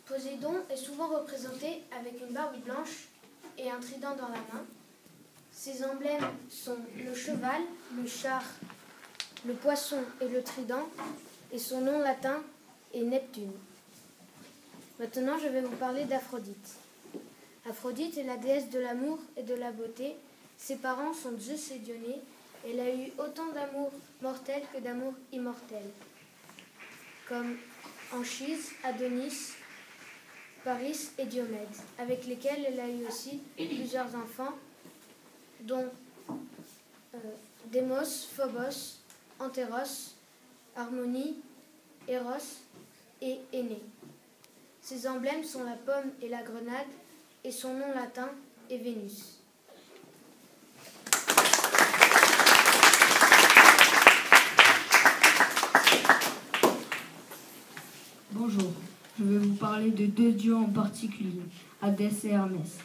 Poséidon est souvent représenté avec une barbe blanche et un trident dans la main. Ses emblèmes sont le cheval, le char, le poisson et le trident, et son nom latin est Neptune. Maintenant, je vais vous parler d'Aphrodite. Aphrodite est la déesse de l'amour et de la beauté. Ses parents sont Zeus et Dionée. Elle a eu autant d'amour mortel que d'amour immortel, comme Anchise, Adonis, Paris et Diomède, avec lesquels elle a eu aussi plusieurs enfants, dont Démos, Phobos, Antéros, Harmonie, Eros et Énée. Ses emblèmes sont la pomme et la grenade, et son nom latin est Vénus. Bonjour, je vais vous parler de deux dieux en particulier, Hadès et Hermès.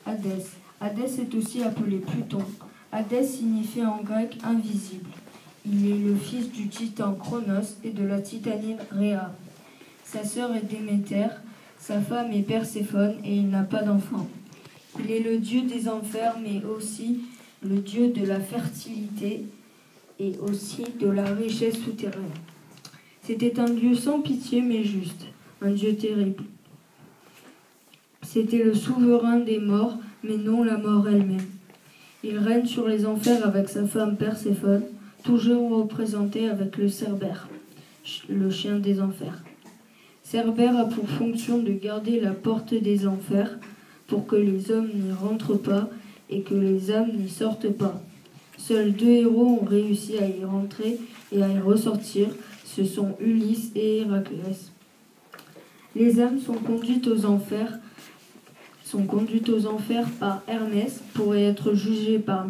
Hadès. Hadès est aussi appelé Pluton. Hadès signifie en grec invisible. Il est le fils du titan Chronos et de la titanide Rhea. Sa sœur est Déméter, sa femme est Perséphone et il n'a pas d'enfant. Il est le dieu des enfers mais aussi le dieu de la fertilité et aussi de la richesse souterraine. C'était un dieu sans pitié mais juste, un dieu terrible. C'était le souverain des morts, mais non la mort elle-même. Il règne sur les enfers avec sa femme Perséphone, toujours représentée avec le Cerbère, le chien des enfers. Cerbère a pour fonction de garder la porte des enfers pour que les hommes n'y rentrent pas et que les âmes n'y sortent pas. Seuls 2 héros ont réussi à y rentrer et à y ressortir, ce sont Ulysse et Héraclès. Les âmes sont conduites aux enfers par Hermès pour y être jugées par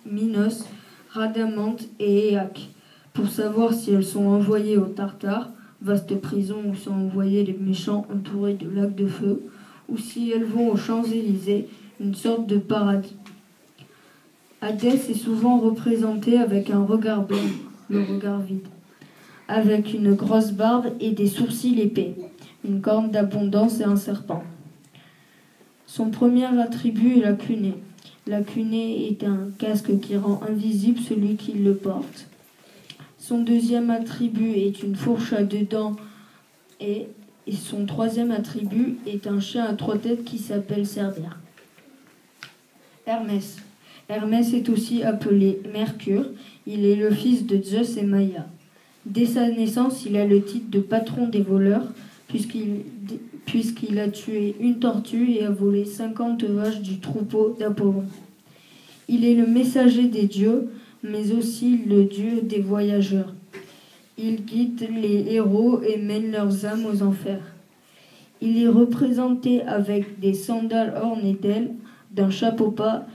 Minos, Rhadamante et Éaque, pour savoir si elles sont envoyées au Tartare, vaste prison où sont envoyés les méchants entourés de lacs de feu, ou si elles vont aux Champs-Élysées, une sorte de paradis. Hadès est souvent représenté avec un regard blanc, le regard vide, avec une grosse barbe et des sourcils épais, une corne d'abondance et un serpent. Son premier attribut est la cunée. La cunée est un casque qui rend invisible celui qui le porte. Son deuxième attribut est une fourche à 2 dents et son troisième attribut est un chien à 3 têtes qui s'appelle Cerbère. Hermès. Hermès est aussi appelé Mercure. Il est le fils de Zeus et Maïa. Dès sa naissance, il a le titre de patron des voleurs puisqu'il a tué une tortue et a volé 50 vaches du troupeau d'Apollon. Il est le messager des dieux, mais aussi le dieu des voyageurs. Il guide les héros et mène leurs âmes aux enfers. Il est représenté avec des sandales ornées d'ailes, d'un chapeau plat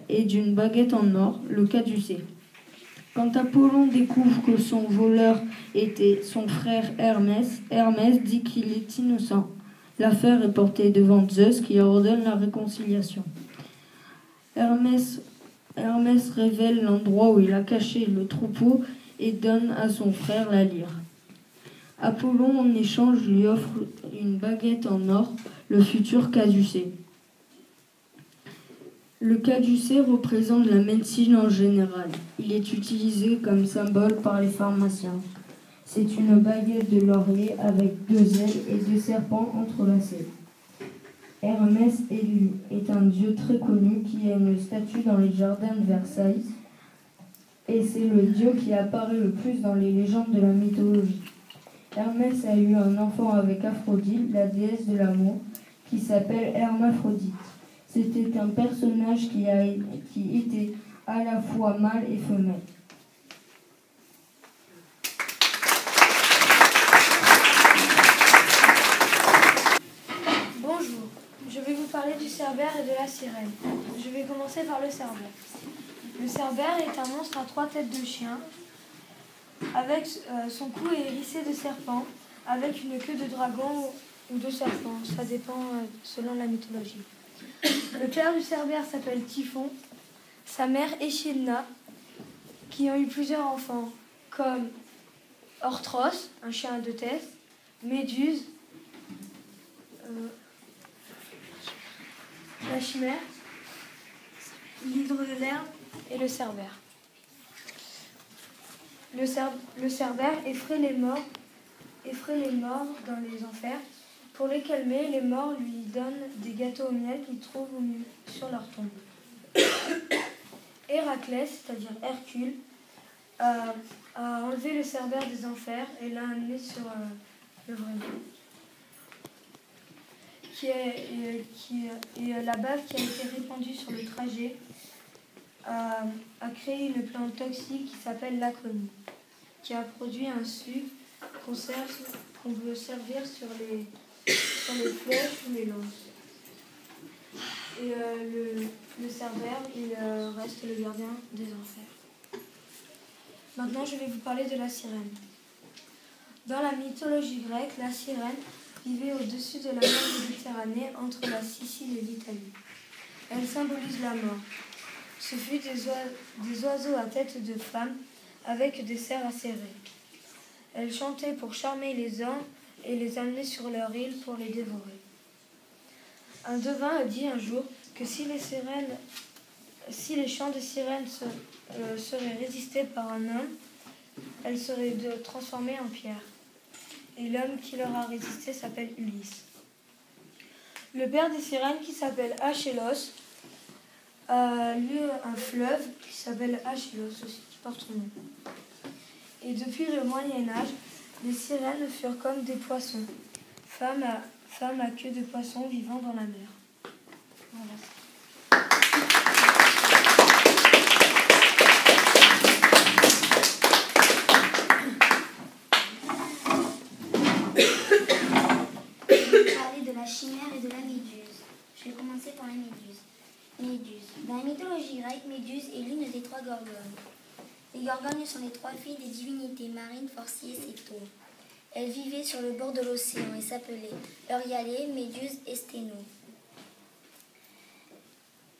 et d'une baguette en or, le caducée. Quand Apollon découvre que son voleur était son frère Hermès, Hermès dit qu'il est innocent. L'affaire est portée devant Zeus qui ordonne la réconciliation. Hermès révèle l'endroit où il a caché le troupeau et donne à son frère la lyre. Apollon en échange lui offre une baguette en or, le futur caducée. Le caducée représente la médecine en général. Il est utilisé comme symbole par les pharmaciens. C'est une baguette de laurier avec 2 ailes et 2 serpents entrelacés. Hermès est un dieu très connu qui a une statue dans les jardins de Versailles et c'est le dieu qui apparaît le plus dans les légendes de la mythologie. Hermès a eu un enfant avec Aphrodite, la déesse de l'amour, qui s'appelle Hermaphrodite. C'était un personnage qui était à la fois mâle et femelle. Bonjour, je vais vous parler du Cerbère et de la sirène. Je vais commencer par le Cerbère. Le Cerbère est un monstre à 3 têtes de chien, avec son cou est hérissé de serpents, avec une queue de dragon ou de serpent, ça dépend selon la mythologie. Le père du Cerbère s'appelle Typhon, sa mère Échidna, qui ont eu plusieurs enfants, comme Orthros, un chien à 2 têtes, Méduse, la chimère, l'hydre de l'herbe et le Cerbère. Le Cerbère effraie les morts dans les enfers. Pour les calmer, les morts lui donnent des gâteaux au miel qu'ils trouvent sur leur tombe. Héraclès, c'est-à-dire Hercule, a enlevé le Cerbère des enfers et l'a amené sur le vrai monde. La bave qui a été répandue sur le trajet a créé une plante toxique qui s'appelle l'aconie, qui a produit un sucre qu'on peut servir sur les flèches ou les lances. Et le Cerbère, il reste le gardien des enfers. Maintenant, je vais vous parler de la sirène. Dans la mythologie grecque, la sirène vivait au-dessus de la mer Méditerranée entre la Sicile et l'Italie. Elle symbolise la mort. Ce fut des oiseaux à tête de femme avec des serres acérées. Elle chantait pour charmer les hommes et les amener sur leur île pour les dévorer. Un devin a dit un jour que si les chants de sirènes seraient résistés par un homme, elles seraient transformées en pierre. Et l'homme qui leur a résisté s'appelle Ulysse. Le père des sirènes, qui s'appelle Achélos, a lu un fleuve qui s'appelle Achélos aussi, qui porte son nom. Et depuis le Moyen-Âge, les sirènes furent comme des poissons, femmes à queue de poisson vivant dans la mer. Voilà. De la chimère et de la méduse. Je vais commencer par la méduse. Méduse. Dans la mythologie grecque, Méduse est l'une des 3 gorgones. Les gorgones sont les 3 filles des divinités marines Phorcys et Céto. Elles vivaient sur le bord de l'océan et s'appelaient Euryalée, Méduse et Sténo.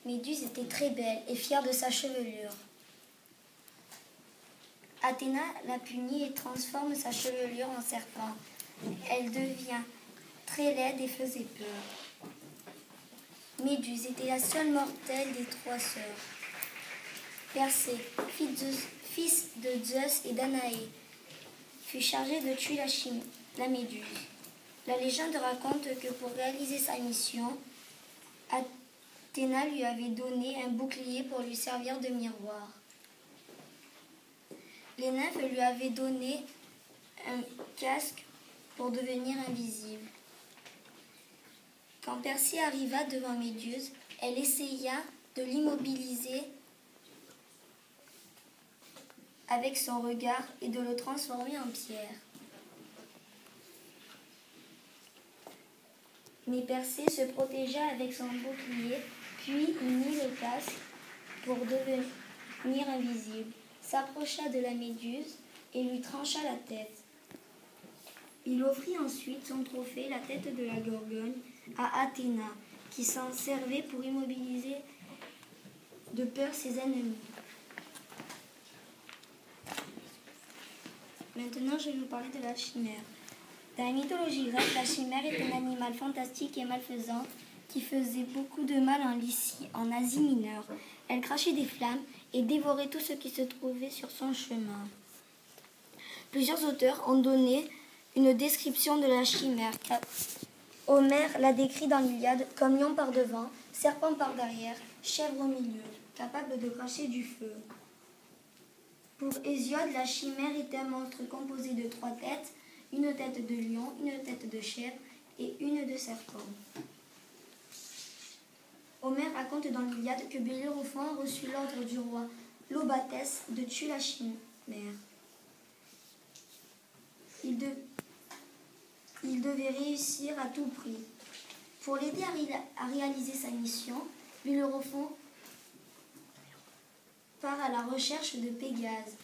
Méduse était très belle et fière de sa chevelure. Athéna la punit et transforme sa chevelure en serpent. Elle devient très laide et faisait peur. Méduse était la seule mortelle des 3 sœurs. Persée, fils de Zeus et Danaé, fut chargé de tuer la méduse. La légende raconte que pour réaliser sa mission, Athéna lui avait donné un bouclier pour lui servir de miroir. Les nymphes lui avaient donné un casque pour devenir invisible. Quand Persée arriva devant Méduse, elle essaya de l'immobiliser avec son regard et de le transformer en pierre. Mais Persée se protégea avec son bouclier, puis il mit le casque pour devenir invisible, s'approcha de la Méduse et lui trancha la tête. Il offrit ensuite son trophée, la tête de la Gorgone, à Athéna, qui s'en servait pour immobiliser de peur ses ennemis. Maintenant, je vais vous parler de la chimère. Dans la mythologie grecque, la chimère est un animal fantastique et malfaisant qui faisait beaucoup de mal en Lycie, en Asie mineure. Elle crachait des flammes et dévorait tout ce qui se trouvait sur son chemin. Plusieurs auteurs ont donné une description de la chimère. Homère la décrit dans l'Iliade comme lion par devant, serpent par derrière, chèvre au milieu, capable de cracher du feu. Pour Hésiode, la chimère était un monstre composé de 3 têtes, une tête de lion, une tête de chèvre et une de serpent. Homère raconte dans l'Iliade que Bellérophon reçut l'ordre du roi Lobatès de tuer la chimère. Il devait réussir à tout prix. Pour l'aider à réaliser sa mission, Bellérophon part à la recherche de Pégase,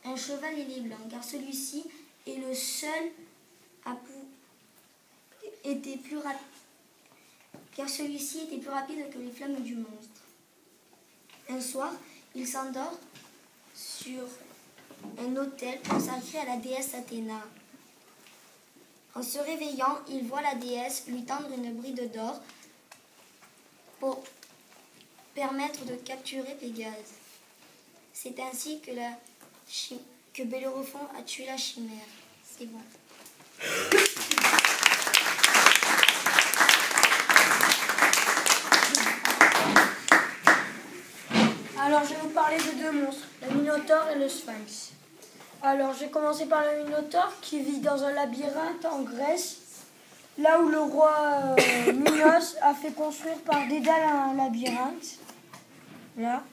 un cheval ailé blanc, car celui-ci est le seul était plus rapide que les flammes du monstre. Un soir, il s'endort sur un autel consacré à la déesse Athéna. En se réveillant, il voit la déesse lui tendre une bride d'or pour permettre de capturer Pégase. C'est ainsi que Bellérophon a tué la chimère. C'est bon. Alors, je vais vous parler de 2 monstres, le Minotaure et le Sphinx. Alors, je vais commencer par le Minotaure qui vit dans un labyrinthe en Grèce, là où le roi Minos a fait construire par Dédale un labyrinthe. Là.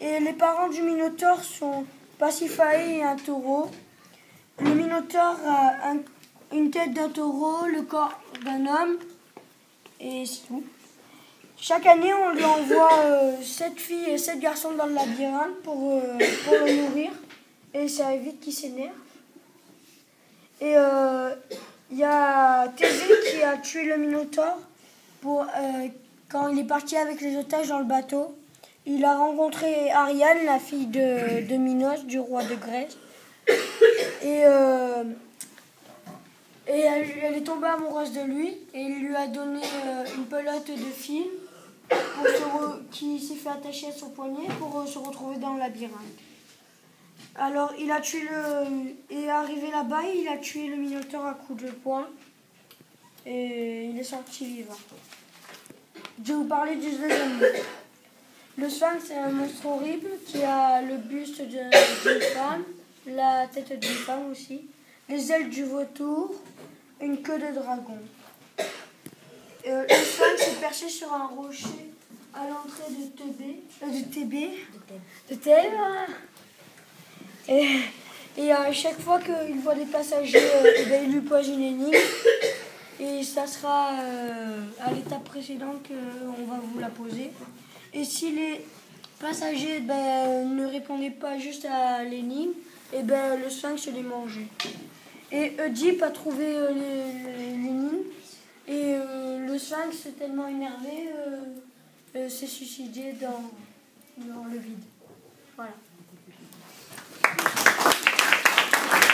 Et les parents du Minotaure sont Pasiphae et un taureau. Le Minotaure a une tête d'un taureau, le corps d'un homme, et c'est tout. Chaque année, on lui envoie 7 filles et 7 garçons dans le labyrinthe pour le nourrir. Et ça évite qu'il s'énerve. Et il y a Thésée qui a tué le Minotaure quand il est parti avec les otages dans le bateau. Il a rencontré Ariane, la fille de Minos, du roi de Grèce. Et elle est tombée amoureuse de lui et il lui a donné une pelote de fil qui s'est fait attacher à son poignet pour se retrouver dans le labyrinthe. Alors il a tué et arrivé là-bas, il a tué le Minotaure à coups de poing et il est sorti vivant. Je vais vous parler du deuxième monstre. Le sphinx est un monstre horrible qui a le buste d'une femme, la tête d'une femme aussi, les ailes du vautour, une queue de dragon. Le sphinx est perché sur un rocher à l'entrée de Thèbes. Et à chaque fois qu'il voit des passagers, il lui pose une énigme. Et ça sera à l'étape précédente qu'on va vous la poser. Et si les passagers ne répondaient pas juste à l'énigme, le sphinx les mangeait. Et Oedipe a trouvé l'énigme. Et le sphinx, tellement énervé, s'est suicidé dans le vide. Voilà.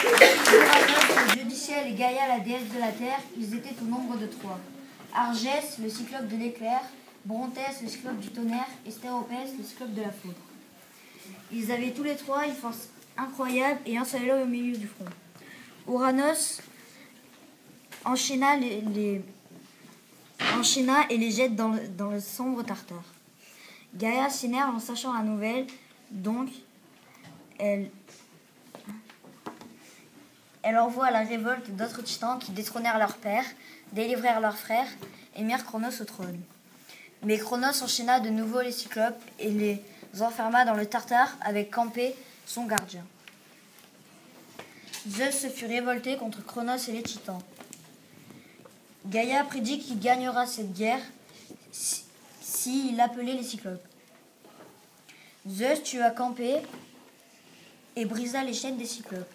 Le dieu du ciel et Gaïa, la déesse de la terre, ils étaient au nombre de 3. Argès, le cyclope de l'éclair, Brontès, le cyclope du tonnerre, et Stéropès, le cyclope de la foudre. Ils avaient tous les 3 une force incroyable et un seul œil au milieu du front. Ouranos enchaîna et les jette dans le sombre Tartare. Gaïa s'énerve en sachant la nouvelle, donc elle envoie à la révolte d'autres titans qui détrônèrent leur père, délivrèrent leurs frères et mirent Cronos au trône. Mais Cronos enchaîna de nouveau les cyclopes et les enferma dans le Tartare avec Campé, son gardien. Zeus se fut révolté contre Cronos et les titans. Gaïa prédit qu'il gagnera cette guerre s'il appelait les cyclopes. Zeus tua Campé et brisa les chaînes des cyclopes.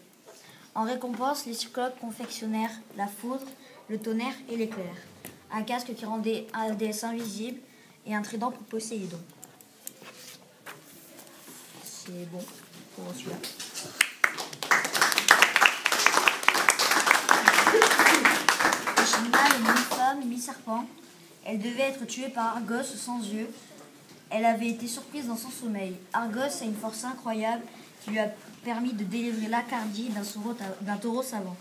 En récompense, les cyclopes confectionnèrent la foudre, le tonnerre et l'éclair, un casque qui rendait la déesse invisible et un trident pour Poséidon. C'est bon pour celui-là. Echidna est mi-femme, mi-serpent. Elle devait être tuée par Argos sans yeux. Elle avait été surprise dans son sommeil. Argos a une force incroyable qui lui a permis de délivrer l'Acardie d'un taureau savant.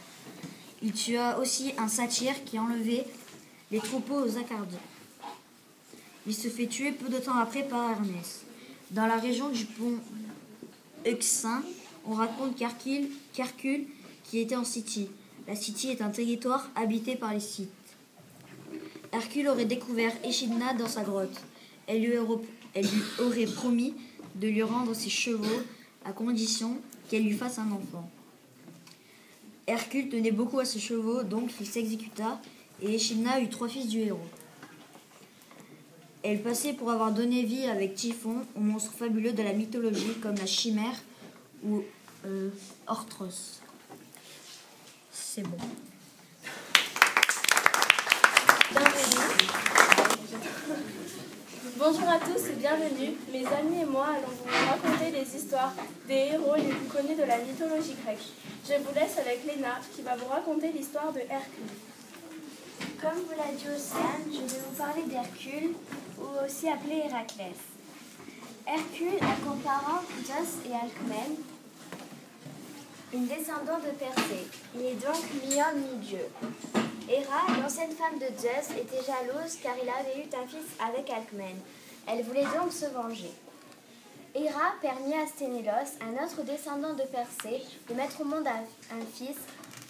Il tua aussi un satyre qui enlevait les troupeaux aux Acardies. Il se fait tuer peu de temps après par Hermès. Dans la région du pont Euxin, on raconte qu'Hercule qui était en Scythie. La Scythie est un territoire habité par les Scythes. Hercule aurait découvert Echidna dans sa grotte. Elle lui aurait promis de lui rendre ses chevaux à condition qu'elle lui fasse un enfant. Hercule tenait beaucoup à ses chevaux, donc il s'exécuta et Echidna eut 3 fils du héros. Elle passait pour avoir donné vie avec Typhon aux monstres fabuleux de la mythologie comme la chimère ou Orthros. C'est bon. Bonjour à tous et bienvenue. Mes amis et moi allons vous raconter les histoires des héros les plus connus de la mythologie grecque. Je vous laisse avec Léna qui va vous raconter l'histoire de Hercule. Comme vous l'a dit Océane, je vais vous parler d'Hercule, ou aussi appelé Héraclès. Hercule a comme parents Zeus et Alcmène, une descendante de Persée. Il est donc mi-homme, mi-dieu. Héra, l'ancienne femme de Zeus, était jalouse car il avait eu un fils avec Alcmène. Elle voulait donc se venger. Héra permit à Sténélos, un autre descendant de Persée, de mettre au monde un fils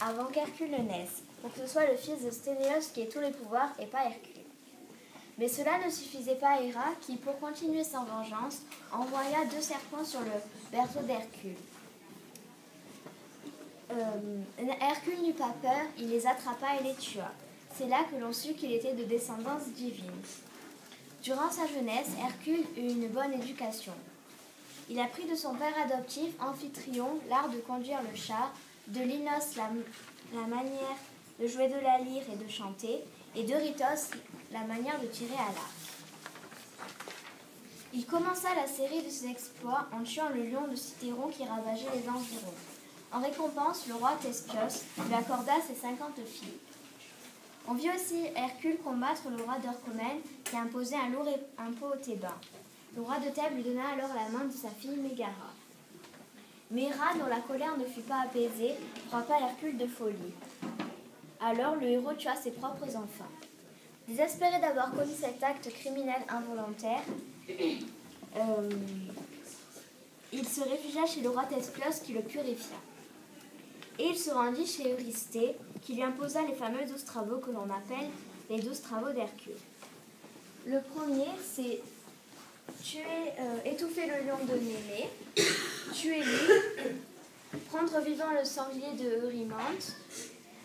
avant qu'Hercule ne naisse, pour que ce soit le fils de Sténélos qui ait tous les pouvoirs et pas Hercule. Mais cela ne suffisait pas à Héra qui, pour continuer sans vengeance, envoya 2 serpents sur le berceau d'Hercule. Hercule n'eut pas peur, il les attrapa et les tua. C'est là que l'on sut qu'il était de descendance divine. Durant sa jeunesse, Hercule eut une bonne éducation. Il apprit de son père adoptif Amphitryon l'art de conduire le char, de Linos la manière de jouer de la lyre et de chanter, et d'Eurytos, la manière de tirer à l'arc. Il commença la série de ses exploits en tuant le lion de Cithéron qui ravageait les environs. En récompense, le roi Thespios lui accorda ses 50 filles. On vit aussi Hercule combattre le roi d'Orchomène qui imposait un lourd impôt aux Thébains. Le roi de Thèbes lui donna alors la main de sa fille Mégara. Mais Héra, dont la colère ne fut pas apaisée, frappa Hercule de folie. Alors le héros tua ses propres enfants. Désespéré d'avoir commis cet acte criminel involontaire, il se réfugia chez le roi Thespios qui le purifia. Et il se rendit chez Eurysthée qui lui imposa les fameux 12 travaux que l'on appelle les 12 travaux d'Hercule. Le premier, c'est étouffer le lion de Némée, tuer l'île, prendre vivant le sanglier de Eurymanthe,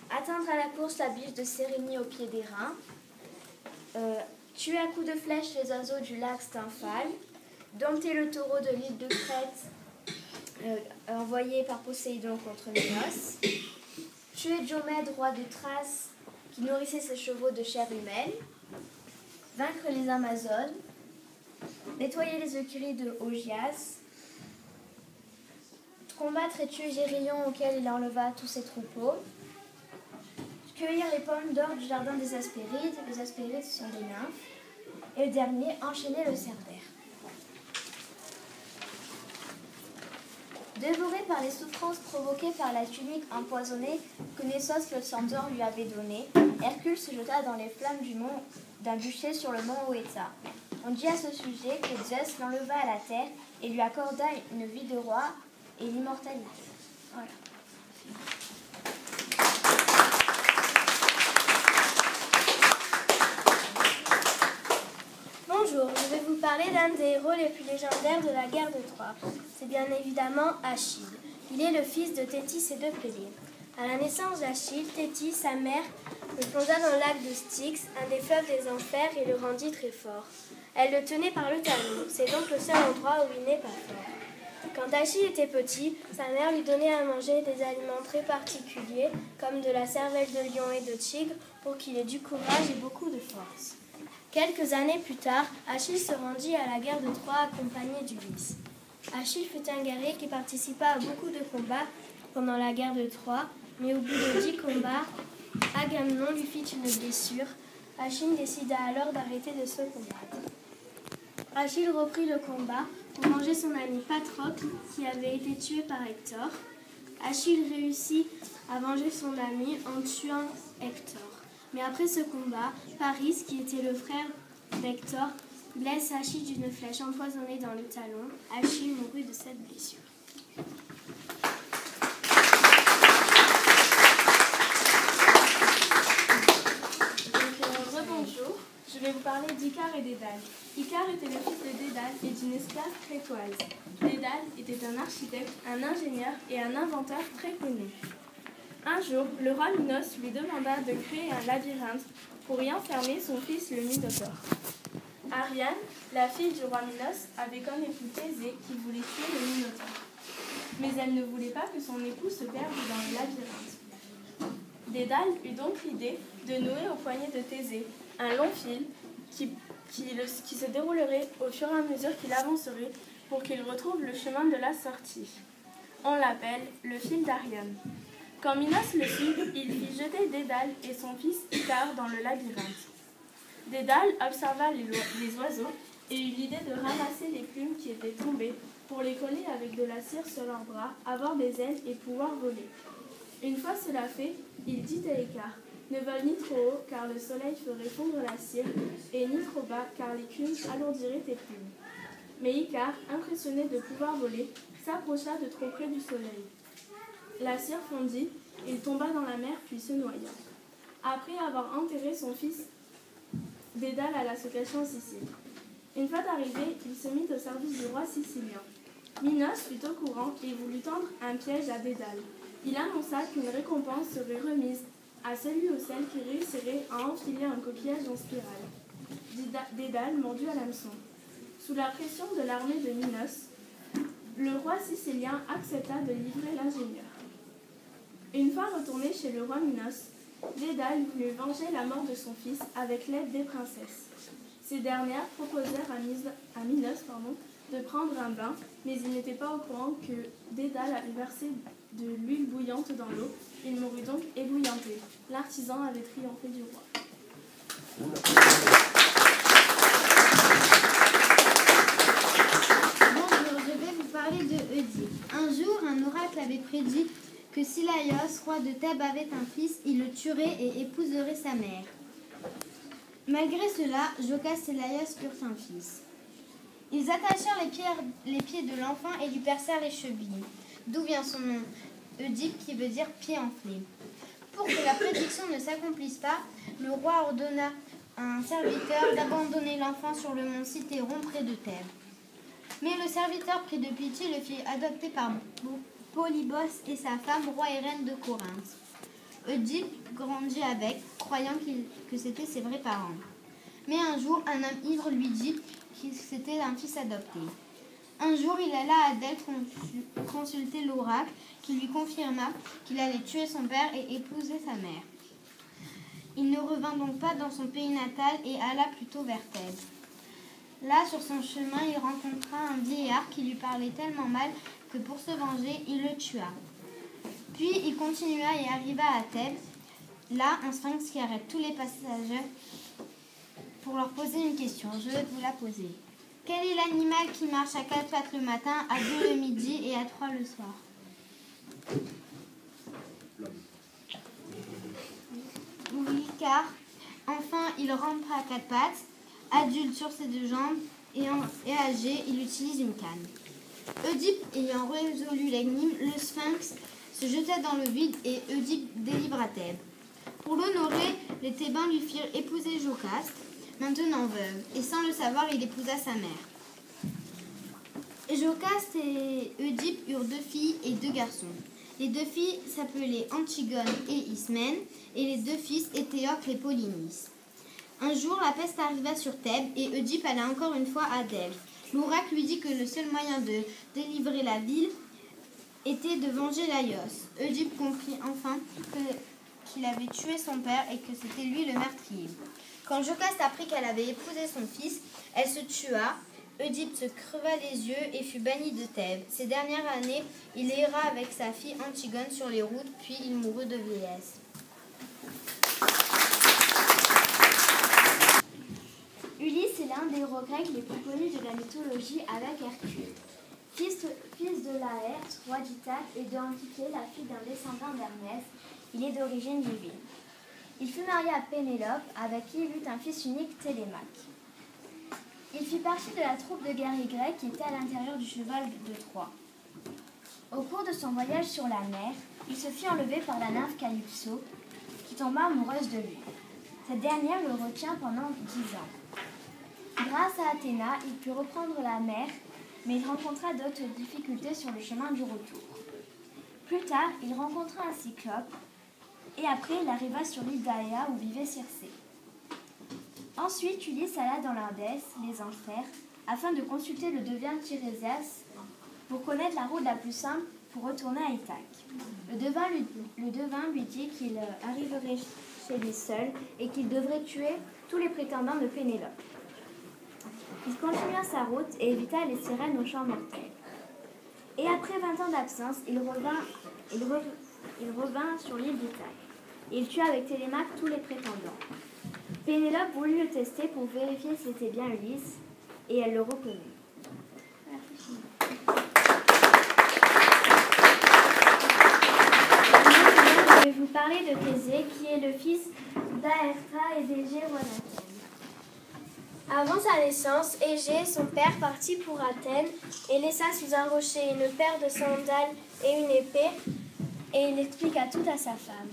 atteindre à la course la biche de Sérénie au pied des reins, tuer à coups de flèche les oiseaux du lac Stymphale, dompter le taureau de l'île de Crète envoyé par Poséidon contre Minos, tuer Diomède, roi de Thrace, qui nourrissait ses chevaux de chair humaine, vaincre les Amazones, nettoyer les écuries de Augias, combattre et tuer Géryon auquel il enleva tous ses troupeaux, cueillir les pommes d'or du jardin des Hespérides, les Hespérides sont des nymphes, et le dernier, enchaîner le Cerbère. Dévoré par les souffrances provoquées par la tunique empoisonnée que Nessos le centaure lui avait donnée, Hercule se jeta dans les flammes d'un bûcher sur le mont Oeta. On dit à ce sujet que Zeus l'enleva à la terre et lui accorda une vie de roi et l'immortalité. Voilà. Bonjour, je vais vous parler d'un des héros les plus légendaires de la guerre de Troie. C'est bien évidemment Achille. Il est le fils de Thétis et de Pélée. À la naissance d'Achille, Thétis, sa mère, le plongea dans le lac de Styx, un des fleuves des enfers, et le rendit très fort. Elle le tenait par le talon, c'est donc le seul endroit où il n'est pas fort. Quand Achille était petit, sa mère lui donnait à manger des aliments très particuliers, comme de la cervelle de lion et de tigre, pour qu'il ait du courage et beaucoup de force. Quelques années plus tard, Achille se rendit à la guerre de Troie accompagné d'Ulysse. Achille fut un guerrier qui participa à beaucoup de combats pendant la guerre de Troie, mais au bout de 10 combats, Agamemnon lui fit une blessure. Achille décida alors d'arrêter de se combattre. Achille reprit le combat pour venger son ami Patrocle qui avait été tué par Hector. Achille réussit à venger son ami en tuant Hector. Mais après ce combat, Paris, qui était le frère d'Hector, blesse Achille d'une flèche empoisonnée dans le talon. Achille mourut de cette blessure. Rebonjour, je vais vous parler d'Icare et Dédale. Icare était le fils de Dédale et d'une esclave crétoise. Dédale était un architecte, un ingénieur et un inventeur très connu. Un jour, le roi Minos lui demanda de créer un labyrinthe pour y enfermer son fils le Minotaure. Ariane, la fille du roi Minos, avait comme époux Thésée qui voulait tuer le Minotaure. Mais elle ne voulait pas que son époux se perde dans le labyrinthe. Dédale eut donc l'idée de nouer au poignet de Thésée un long fil qui se déroulerait au fur et à mesure qu'il avancerait pour qu'il retrouve le chemin de la sortie. On l'appelle le fil d'Ariane. Quand Minos le sut, il fit jeter Dédale et son fils Icare dans le labyrinthe. Dédale observa les oiseaux et eut l'idée de ramasser les plumes qui étaient tombées pour les coller avec de la cire sur leurs bras, avoir des ailes et pouvoir voler. Une fois cela fait, il dit à Icare, ne vole ni trop haut car le soleil ferait fondre la cire, et ni trop bas car l'écume alourdirait tes plumes. Mais Icare, impressionné de pouvoir voler, s'approcha de trop près du soleil. La cire fondit, il tomba dans la mer puis se noya. Après avoir enterré son fils, Dédale alla se cacher en Sicile. Une fois arrivé, il se mit au service du roi sicilien. Minos fut au courant et voulut tendre un piège à Dédale. Il annonça qu'une récompense serait remise à celui ou celle qui réussirait à enfiler un coquillage en spirale. Dédale mordut à l'hameçon. Sous la pression de l'armée de Minos, le roi sicilien accepta de livrer l'ingénieur. Une fois retourné chez le roi Minos, Dédale voulut venger la mort de son fils avec l'aide des princesses. Ces dernières proposèrent à Minos de prendre un bain, mais il n'était pas au courant que Dédale avait versé de l'huile bouillante dans l'eau. Il mourut donc ébouillanté. L'artisan avait triomphé du roi. Bonjour, je vais vous parler de Oedipe. Un jour, un oracle avait prédit que si Laios, roi de Thèbes, avait un fils, il le tuerait et épouserait sa mère. Malgré cela, Jocaste et Laios eurent un fils. Ils attachèrent les pieds de l'enfant et lui percèrent les chevilles, d'où vient son nom, Oedipe, qui veut dire pied enflé. Pour que la prédiction ne s'accomplisse pas, le roi ordonna à un serviteur d'abandonner l'enfant sur le mont Cithéron près de Thèbes. Mais le serviteur, pris de pitié, le fit adopter par Polybos et sa femme, roi et reine de Corinthe. Oedipe grandit avec, croyant que c'était ses vrais parents. Mais un jour, un homme ivre lui dit que c'était un fils adopté. Un jour, il alla à Delphes consulter l'oracle, qui lui confirma qu'il allait tuer son père et épouser sa mère. Il ne revint donc pas dans son pays natal et alla plutôt vers Thèbes. Là, sur son chemin, il rencontra un vieillard qui lui parlait tellement mal que pour se venger, il le tua. Puis il continua et arriva à Thèbes. Là, un sphinx qui arrête tous les passagers pour leur poser une question. Je vais vous la poser. Quel est l'animal qui marche à 4 pattes le matin, à 2 le midi et à 3 le soir? Oui, car enfin il rampe à 4 pattes, adulte sur ses 2 jambes et âgé, il utilise une canne. Oedipe ayant résolu l'énigme, le sphinx se jeta dans le vide et Oedipe délivra Thèbes. Pour l'honorer, les Thébains lui firent épouser Jocaste, maintenant veuve, et sans le savoir, il épousa sa mère. Jocaste et Oedipe eurent 2 filles et 2 garçons. Les 2 filles s'appelaient Antigone et Ismène, et les 2 fils Éthéocle et Polynice. Un jour, la peste arriva sur Thèbes, et Oedipe alla encore une fois à Delphes. L'oracle lui dit que le seul moyen de délivrer la ville était de venger Laios. Oedipe comprit enfin qu'il avait tué son père et que c'était lui le meurtrier. Quand Jocaste apprit qu'elle avait épousé son fils, elle se tua. Oedipe se creva les yeux et fut banni de Thèbes. Ces dernières années, il erra avec sa fille Antigone sur les routes, puis il mourut de vieillesse. Ulysse est l'un des héros grecs les plus connus de la mythologie avec Hercule. Fils de Laërte, roi d'Ithaque, et de Antiphée, la fille d'un descendant d'Hermès, il est d'origine divine. Il fut marié à Pénélope, avec qui il eut un fils unique, Télémaque. Il fit partie de la troupe de guerriers grecs qui était à l'intérieur du cheval de Troie. Au cours de son voyage sur la mer, il se fit enlever par la nymphe Calypso, qui tomba amoureuse de lui. Cette dernière le retient pendant 10 ans. Grâce à Athéna, il put reprendre la mer, mais il rencontra d'autres difficultés sur le chemin du retour. Plus tard, il rencontra un cyclope, et après il arriva sur l'île d'Aéa où vivait Circé. Ensuite, Ulysse alla dans l'Ardèche, les enfers, afin de consulter le devin Tirésias pour connaître la route la plus simple pour retourner à Ithaque. Le devin lui dit qu'il arriverait chez lui seul et qu'il devrait tuer tous les prétendants de Pénélope. Il continua sa route et évita les sirènes aux champs mortels. Et après 20 ans d'absence, il revint sur l'île d'Ithaque. Il tua avec Télémaque tous les prétendants. Pénélope voulut le tester pour vérifier si c'était bien Ulysse, et elle le reconnut. Je vais vous parler de Thésée, qui est le fils d'Aërta et d'Égée, roi d'Athènes. Avant sa naissance, Égée, son père, partit pour Athènes et laissa sous un rocher une paire de sandales et une épée, et il expliqua tout à sa femme.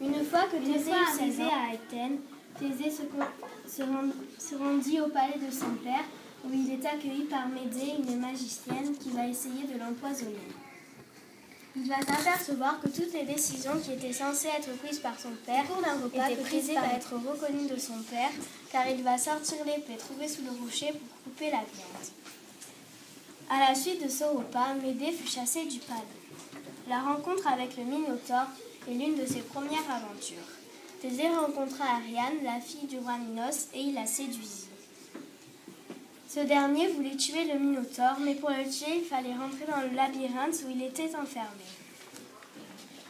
Une fois que Thésée eut arrivé à Athènes, Thésée se rendit au palais de son père, où il est accueilli par Médée, une magicienne, qui va essayer de l'empoisonner. Il va s'apercevoir que toutes les décisions qui étaient censées être prises par son père étaient prises par être reconnues de son père, car il va sortir l'épée trouvée sous le rocher pour couper la viande. À la suite de ce repas, Médée fut chassée du palais. La rencontre avec le Minotaure est l'une de ses premières aventures. Thésée rencontra Ariane, la fille du roi Minos, et il la séduisit. Ce dernier voulait tuer le Minotaure, mais pour le tuer, il fallait rentrer dans le labyrinthe où il était enfermé.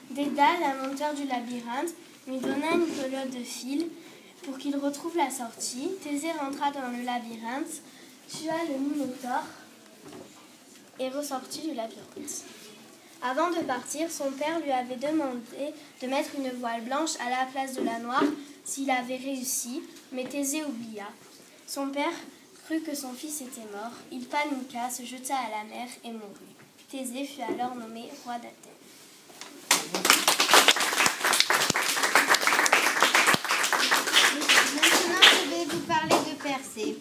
Dédale, l'inventeur du labyrinthe, lui donna une pelote de fil pour qu'il retrouve la sortie. Thésée rentra dans le labyrinthe, tua le Minotaure et ressortit du labyrinthe. Avant de partir, son père lui avait demandé de mettre une voile blanche à la place de la noire s'il avait réussi, mais Thésée oublia. Son père crut que son fils était mort. Il paniqua, se jeta à la mer et mourut. Thésée fut alors nommé roi d'Athènes. Maintenant, je vais vous parler de Persée.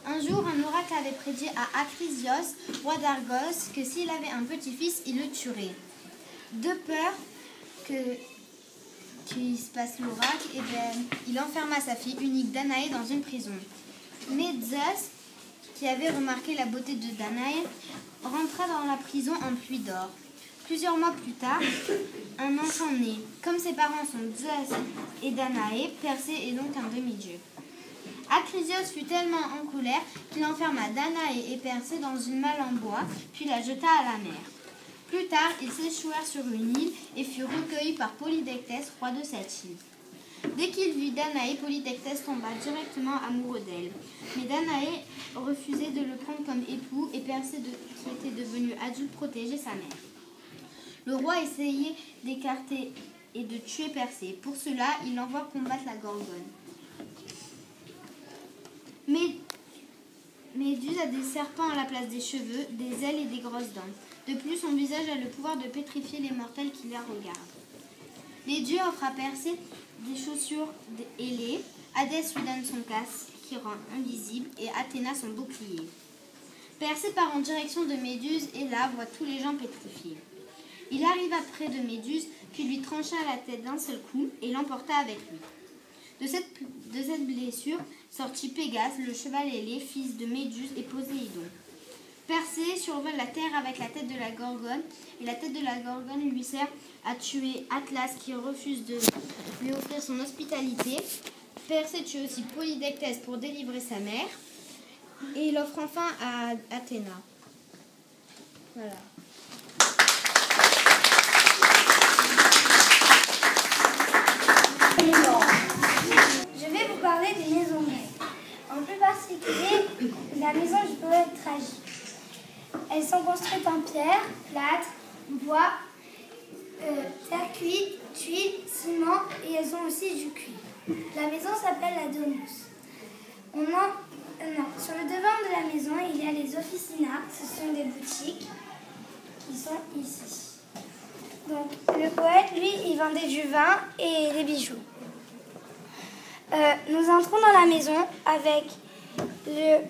Un jour, un oracle avait prédit à Acrisios, roi d'Argos, que s'il avait un petit-fils, il le tuerait. De peur qu'il se passe l'oracle, il enferma sa fille unique Danaé dans une prison. Mais Zeus, qui avait remarqué la beauté de Danaé, rentra dans la prison en pluie d'or. Plusieurs mois plus tard, un enfant naît. Comme ses parents sont Zeus et Danaé, Persée est donc un demi-dieu. Acrisios fut tellement en colère qu'il enferma Danaé et Persée dans une malle en bois, puis la jeta à la mer. Plus tard, ils s'échouèrent sur une île et furent recueillis par Polydectès, roi de cette île. Dès qu'il vit Danaé, Polydectès tomba directement amoureux d'elle. Mais Danaé refusait de le prendre comme époux et Persée, qui était devenu adulte, protégeait sa mère. Le roi essayait d'écarter et de tuer Persée. Pour cela, il envoie combattre la Gorgone. Méduse a des serpents à la place des cheveux, des ailes et des grosses dents. De plus, son visage a le pouvoir de pétrifier les mortels qui la regardent. Les dieux offrent à Persée des chaussures ailées. Hadès lui donne son casque qui rend invisible et Athéna son bouclier. Persée part en direction de Méduse et là voit tous les gens pétrifiés. Il arriva près de Méduse, puis lui trancha la tête d'un seul coup et l'emporta avec lui. De cette blessure sortit Pégase, le cheval ailé, fils de Méduse et Poséidon. Persée survole la terre avec la tête de la Gorgone, et la tête de la Gorgone lui sert à tuer Atlas qui refuse de lui offrir son hospitalité. Persée tue aussi Polydectès pour délivrer sa mère, et il offre enfin à Athéna. Voilà. Je vais vous parler des maisons grecques. En plus particulier, la maison du poète tragique. Elles sont construites en pierre, plâtre, bois, terre cuite, tuiles, ciment et elles ont aussi du cuir. La maison s'appelle la domus. Sur le devant de la maison, il y a les officinats. Ce sont des boutiques qui sont ici. Donc, le poète, lui, il vendait du vin et des bijoux. Nous entrons dans la maison avec le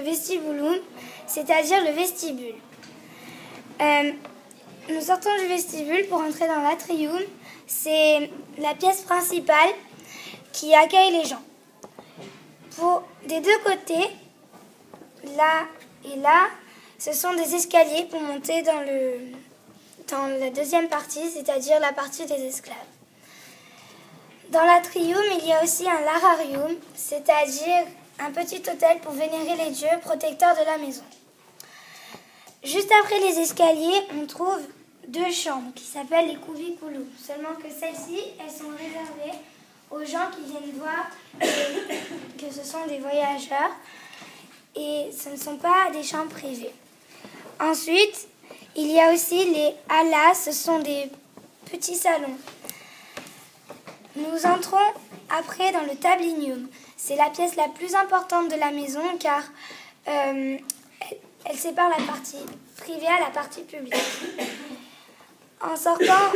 vestibulum, c'est-à-dire le vestibule. Nous sortons du vestibule pour entrer dans l'atrium. C'est la pièce principale qui accueille les gens. Des deux côtés, là et là, ce sont des escaliers pour monter dans la deuxième partie, c'est-à-dire la partie des esclaves. Dans l'atrium, il y a aussi un lararium, c'est-à-dire un petit hôtel pour vénérer les dieux protecteurs de la maison. Juste après les escaliers, on trouve deux chambres qui s'appellent les cubiculum. Seulement que celles-ci, elles sont réservées aux gens qui viennent voir que ce sont des voyageurs et ce ne sont pas des chambres privées. Ensuite, il y a aussi les halas, ce sont des petits salons. Nous entrons après dans le tablinium. C'est la pièce la plus importante de la maison car elle sépare la partie privée à la partie publique. En sortant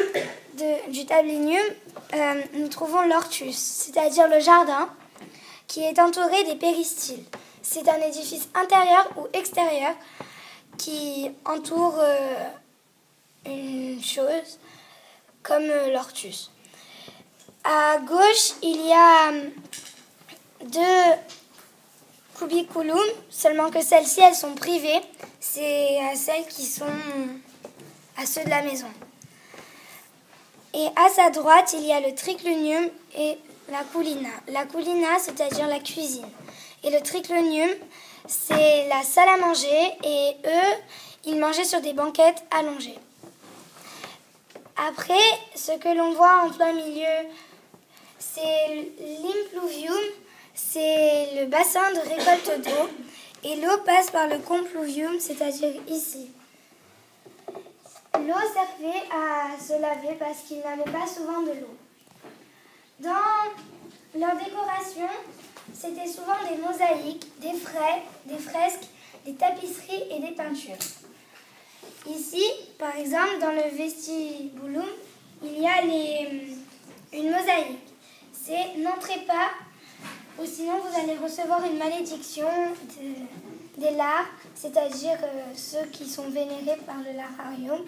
du tablinium, nous trouvons l'ortus, c'est-à-dire le jardin qui est entouré des péristyles. C'est un édifice intérieur ou extérieur qui entoure une chose comme l'ortus. À gauche, il y a deux cubiculum, seulement que celles-ci, elles sont privées. C'est à celles qui sont à ceux de la maison. Et à sa droite, il y a le triclinium et la coulina. La coulina, c'est-à-dire la cuisine. Et le triclinium, c'est la salle à manger. Et eux, ils mangeaient sur des banquettes allongées. Après, ce que l'on voit en plein milieu, c'est l'impluvium, c'est le bassin de récolte d'eau. Et l'eau passe par le compluvium, c'est-à-dire ici. L'eau servait à se laver parce qu'ils n'avaient pas souvent de l'eau. Dans leur décoration, c'était souvent des mosaïques, des fresques, des tapisseries et des peintures. Ici, par exemple, dans le vestibulum, il y a une mosaïque. C'est « N'entrez pas » ou sinon vous allez recevoir une malédiction des lars, c'est-à-dire ceux qui sont vénérés par le lararium.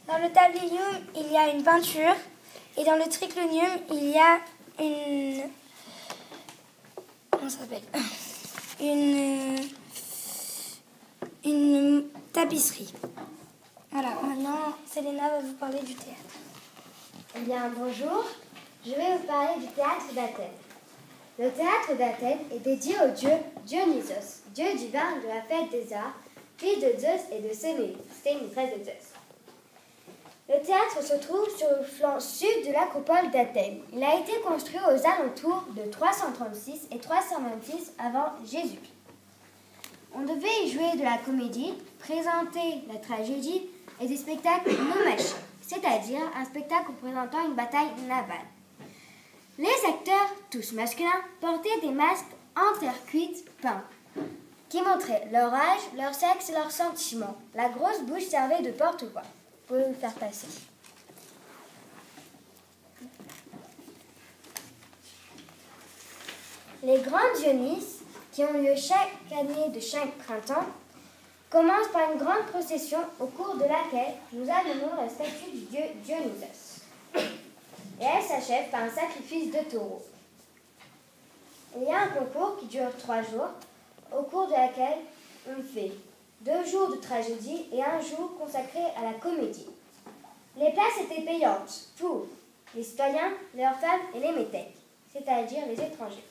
Dans le tablium, il y a une peinture et dans le triclinium, il y a une tapisserie. Voilà, maintenant, Selena va vous parler du théâtre. Eh bien, bonjour. Je vais vous parler du théâtre d'Athènes. Le théâtre d'Athènes est dédié au dieu Dionysos, dieu divin de la fête des arts, fils de Zeus et de Séménie. C'était une maîtresse de Zeus. Le théâtre se trouve sur le flanc sud de l'acropole d'Athènes. Il a été construit aux alentours de 336 et 326 avant Jésus. On devait y jouer de la comédie, présenter la tragédie et des spectacles nomachés, c'est-à-dire un spectacle représentant une bataille navale. Les acteurs, tous masculins, portaient des masques en terre cuite peints, qui montraient leur âge, leur sexe et leurs sentiments. La grosse bouche servait de porte-voix. Vous pouvez vous faire passer. Les grands Dionyses, qui ont lieu chaque année de chaque printemps, commencent par une grande procession au cours de laquelle nous admirons la statue du dieu Dionysos. Et elle s'achève par un sacrifice de taureau. Il y a un concours qui dure 3 jours, au cours de laquelle on fait 2 jours de tragédie et 1 jour consacré à la comédie. Les places étaient payantes pour les citoyens, leurs femmes et les métèques, c'est-à-dire les étrangers.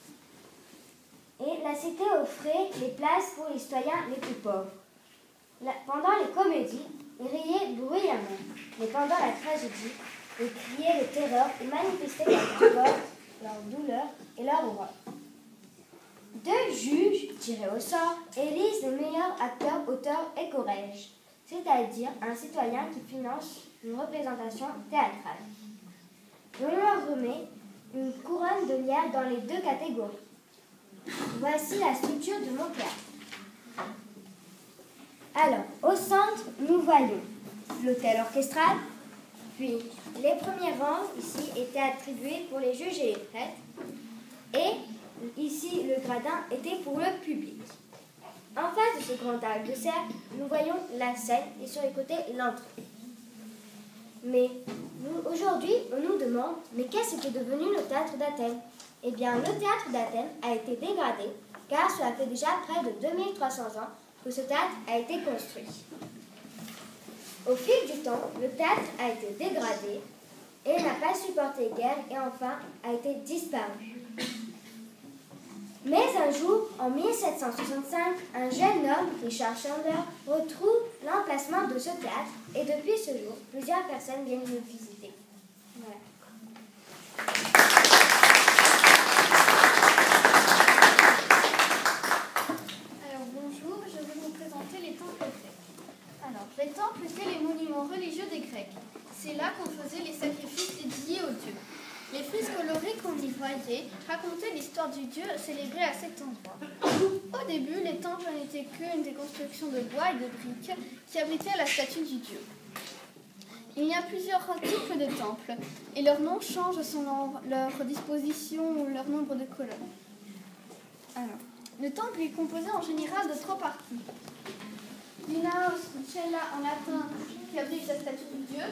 Et la cité offrait les places pour les citoyens les plus pauvres. Pendant les comédies, ils riaient bruyamment, mais pendant la tragédie, ils criaient de terreur et manifestaient leur douleur et leur horreur. 2 juges, tirés au sort, élisent le meilleur acteur, auteur et chorège, c'est-à-dire un citoyen qui finance une représentation théâtrale. Et on leur remet une couronne de lierre dans les 2 catégories. Voici la structure de mon théâtre. Alors, au centre, nous voyons l'autel orchestral, puis les premiers rangs ici étaient attribués pour les juges et les prêtres, et ici le gradin était pour le public. En face de ce grand arc de cercle, nous voyons la scène et sur les côtés l'entrée. Mais aujourd'hui, on nous demande, mais qu'est-ce qui est devenu le théâtre d'Athènes? Eh bien, le théâtre d'Athènes a été dégradé, car cela fait déjà près de 2300 ans que ce théâtre a été construit. Au fil du temps, le théâtre a été dégradé et n'a pas supporté guerre et enfin a été disparu. Mais un jour, en 1765, un jeune homme, Richard Chandler, retrouve l'emplacement de ce théâtre et depuis ce jour, plusieurs personnes viennent le visiter. Voilà. Alors bonjour, je vais vous présenter les temples grecs. Alors, les temples étaient les monuments religieux des Grecs. C'est là qu'on faisait les sacrifices dédiés aux dieux. Les frises colorées qu'on y voyait racontaient l'histoire du dieu célébré à cet endroit. Au début, les temples n'étaient qu'une des constructions de bois et de briques qui abritaient la statue du dieu. Il y a plusieurs types de temples et leurs noms changent selon leur disposition ou leur nombre de colonnes. Alors, le temple est composé en général de 3 parties. L'inaos cella en latin qui abrite la statue du dieu,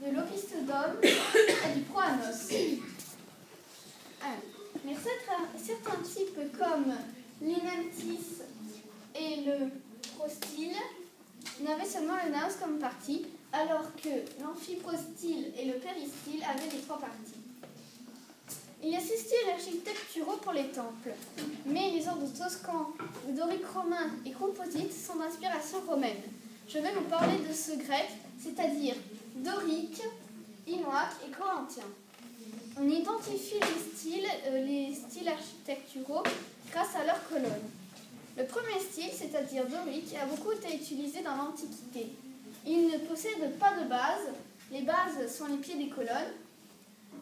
de l'opisthodome et du proanos. Mais certains types comme l'inentis et le prostyle n'avaient seulement le naos comme partie, alors que l'amphipostyle et le péristyle avaient les 3 parties. Il y a 6 styles architecturaux pour les temples, mais les ordres toscan, dorique romain et composite sont d'inspiration romaine. Je vais vous parler de ce grec, c'est-à-dire dorique, inuak et corinthien. On identifie les styles architecturaux grâce à leurs colonnes. Le premier style, c'est-à-dire dorique, a beaucoup été utilisé dans l'Antiquité. Il ne possède pas de base, les bases sont les pieds des colonnes,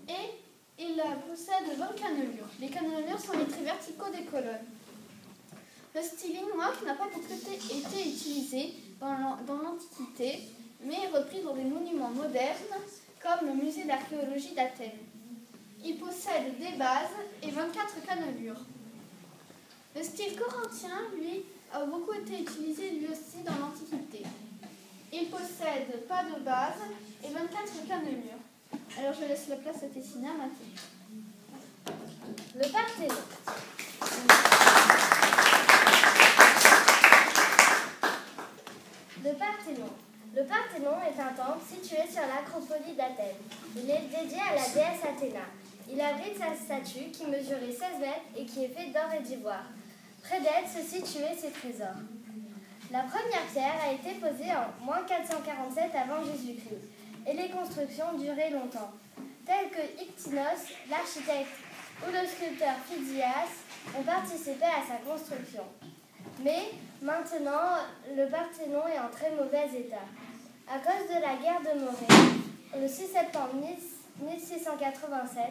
et il possède 20 cannelures. Les cannelures sont les traits verticaux des colonnes. Le style inuak n'a pas beaucoup été utilisé dans l'Antiquité, mais est repris dans des monuments modernes, comme le musée d'archéologie d'Athènes. Il possède des bases et 24 cannelures. Le style corinthien, lui, a beaucoup été utilisé lui aussi dans l'Antiquité. Il possède pas de base et 24 cannelures. Alors je laisse la place à Tessina maintenant. Le Parthénon. Le Parthénon est un temple situé sur l'acropolis d'Athènes. Il est dédié à la déesse Athéna. Il abrite sa statue qui mesurait 16 mètres et qui est faite d'or et d'ivoire. Près d'elle se situaient ses trésors. La première pierre a été posée en -447 avant Jésus-Christ et les constructions duraient longtemps, tels que Ictinos, l'architecte ou le sculpteur Phidias ont participé à sa construction. Mais maintenant, le Parthénon est en très mauvais état. À cause de la guerre de Morée, le 6 septembre 1687,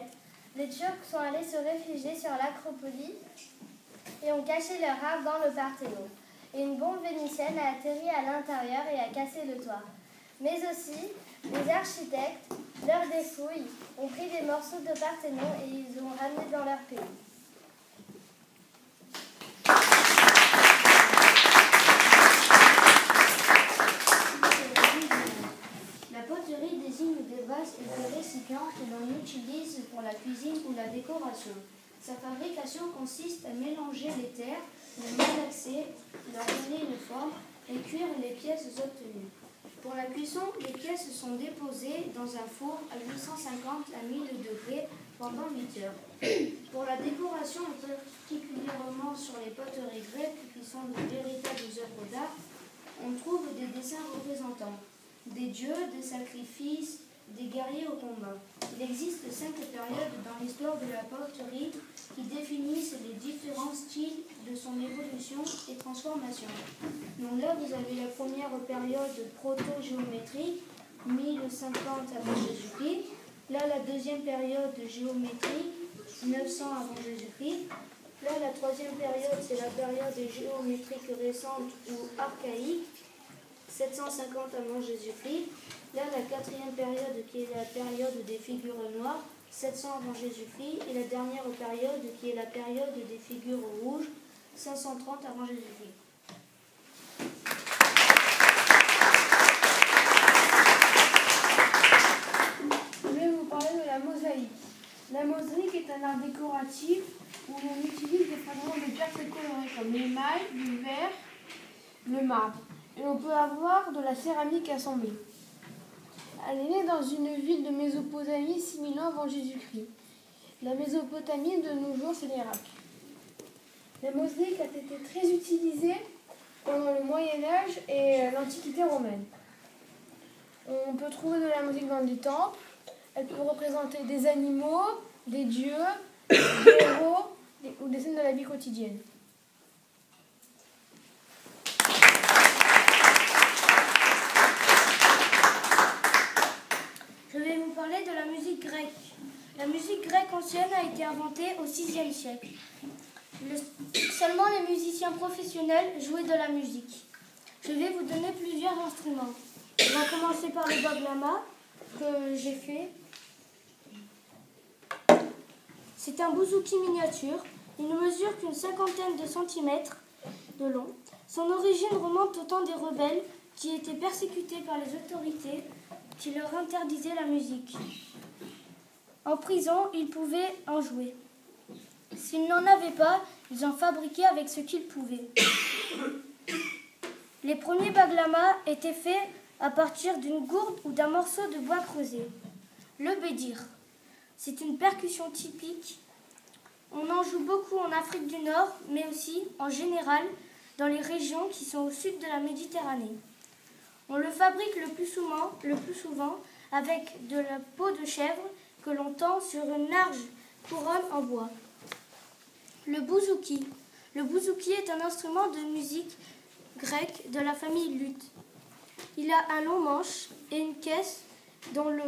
les Turcs sont allés se réfugier sur l'Acropolis et ont caché leur armes dans le Parthénon. Et une bombe vénitienne a atterri à l'intérieur et a cassé le toit. Mais aussi, les architectes, lors des fouilles, ont pris des morceaux de Parthénon et ils ont ramené dans leur pays. La poterie désigne des vases et des récipients que l'on utilise pour la cuisine ou la décoration. Sa fabrication consiste à mélanger les terres, les malaxer, leur donner une forme et cuire les pièces obtenues. Pour la cuisson, les pièces sont déposées dans un four à 850 à 1000 degrés pendant 8 heures. Pour la décoration, particulièrement sur les poteries grecques qui sont de véritables œuvres d'art, on trouve des dessins représentant des dieux, des sacrifices, des guerriers au combat. Il existe 5 périodes dans l'histoire de la poterie qui définissent les différents styles de son évolution et transformation. Donc là, vous avez la première période proto-géométrique, 1050 avant Jésus-Christ. Là, la deuxième période géométrique, 900 avant Jésus-Christ. Là, la troisième période, c'est la période géométrique récente ou archaïque, 750 avant Jésus-Christ. Là, la quatrième période qui est la période des figures noires, 700 avant Jésus-Christ. Et la dernière période qui est la période des figures rouges, 530 avant Jésus-Christ. Je vais vous parler de la mosaïque. La mosaïque est un art décoratif où l'on utilise des fragments de pierres très colorées comme l'émail, le verre, le marbre. Et on peut avoir de la céramique assemblée. Elle est née dans une ville de Mésopotamie 6000 ans avant Jésus-Christ. La Mésopotamie, de nos jours, c'est l'Irak. La mosaïque a été très utilisée pendant le Moyen-Âge et l'Antiquité romaine. On peut trouver de la mosaïque dans des temples. Elle peut représenter des animaux, des dieux, des héros ou des scènes de la vie quotidienne. Je vais vous parler de la musique grecque. La musique grecque ancienne a été inventée au VIe siècle. Seulement les musiciens professionnels jouaient de la musique. Je vais vous donner plusieurs instruments. On va commencer par le baglama que j'ai fait. C'est un bouzouki miniature. Il ne mesure qu'une 50aine de centimètres de long. Son origine remonte au temps des rebelles qui étaient persécutés par les autorités qui leur interdisaient la musique. En prison, ils pouvaient en jouer. S'ils n'en avaient pas, ils en fabriquaient avec ce qu'ils pouvaient. Les premiers baglamas étaient faits à partir d'une gourde ou d'un morceau de bois creusé. Le bédir, c'est une percussion typique. On en joue beaucoup en Afrique du Nord, mais aussi, en général, dans les régions qui sont au sud de la Méditerranée. On le fabrique le plus souvent avec de la peau de chèvre que l'on tend sur une large couronne en bois. Le bouzouki. Le bouzouki est un instrument de musique grecque de la famille luth. Il a un long manche et une caisse dont le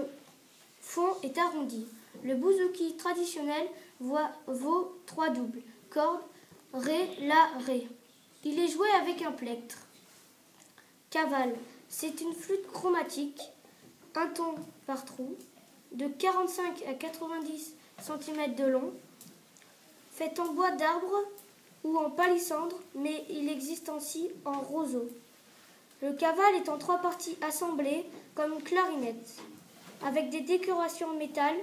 fond est arrondi. Le bouzouki traditionnel vaut 3 doubles, cordes, ré, la, ré. Il est joué avec un plectre. Cavale, c'est une flûte chromatique, un ton par trou, de 45 à 90 cm de long, faite en bois d'arbre ou en palissandre, mais il existe aussi en roseau. Le cavale est en 3 parties assemblées comme une clarinette, avec des décorations en métal,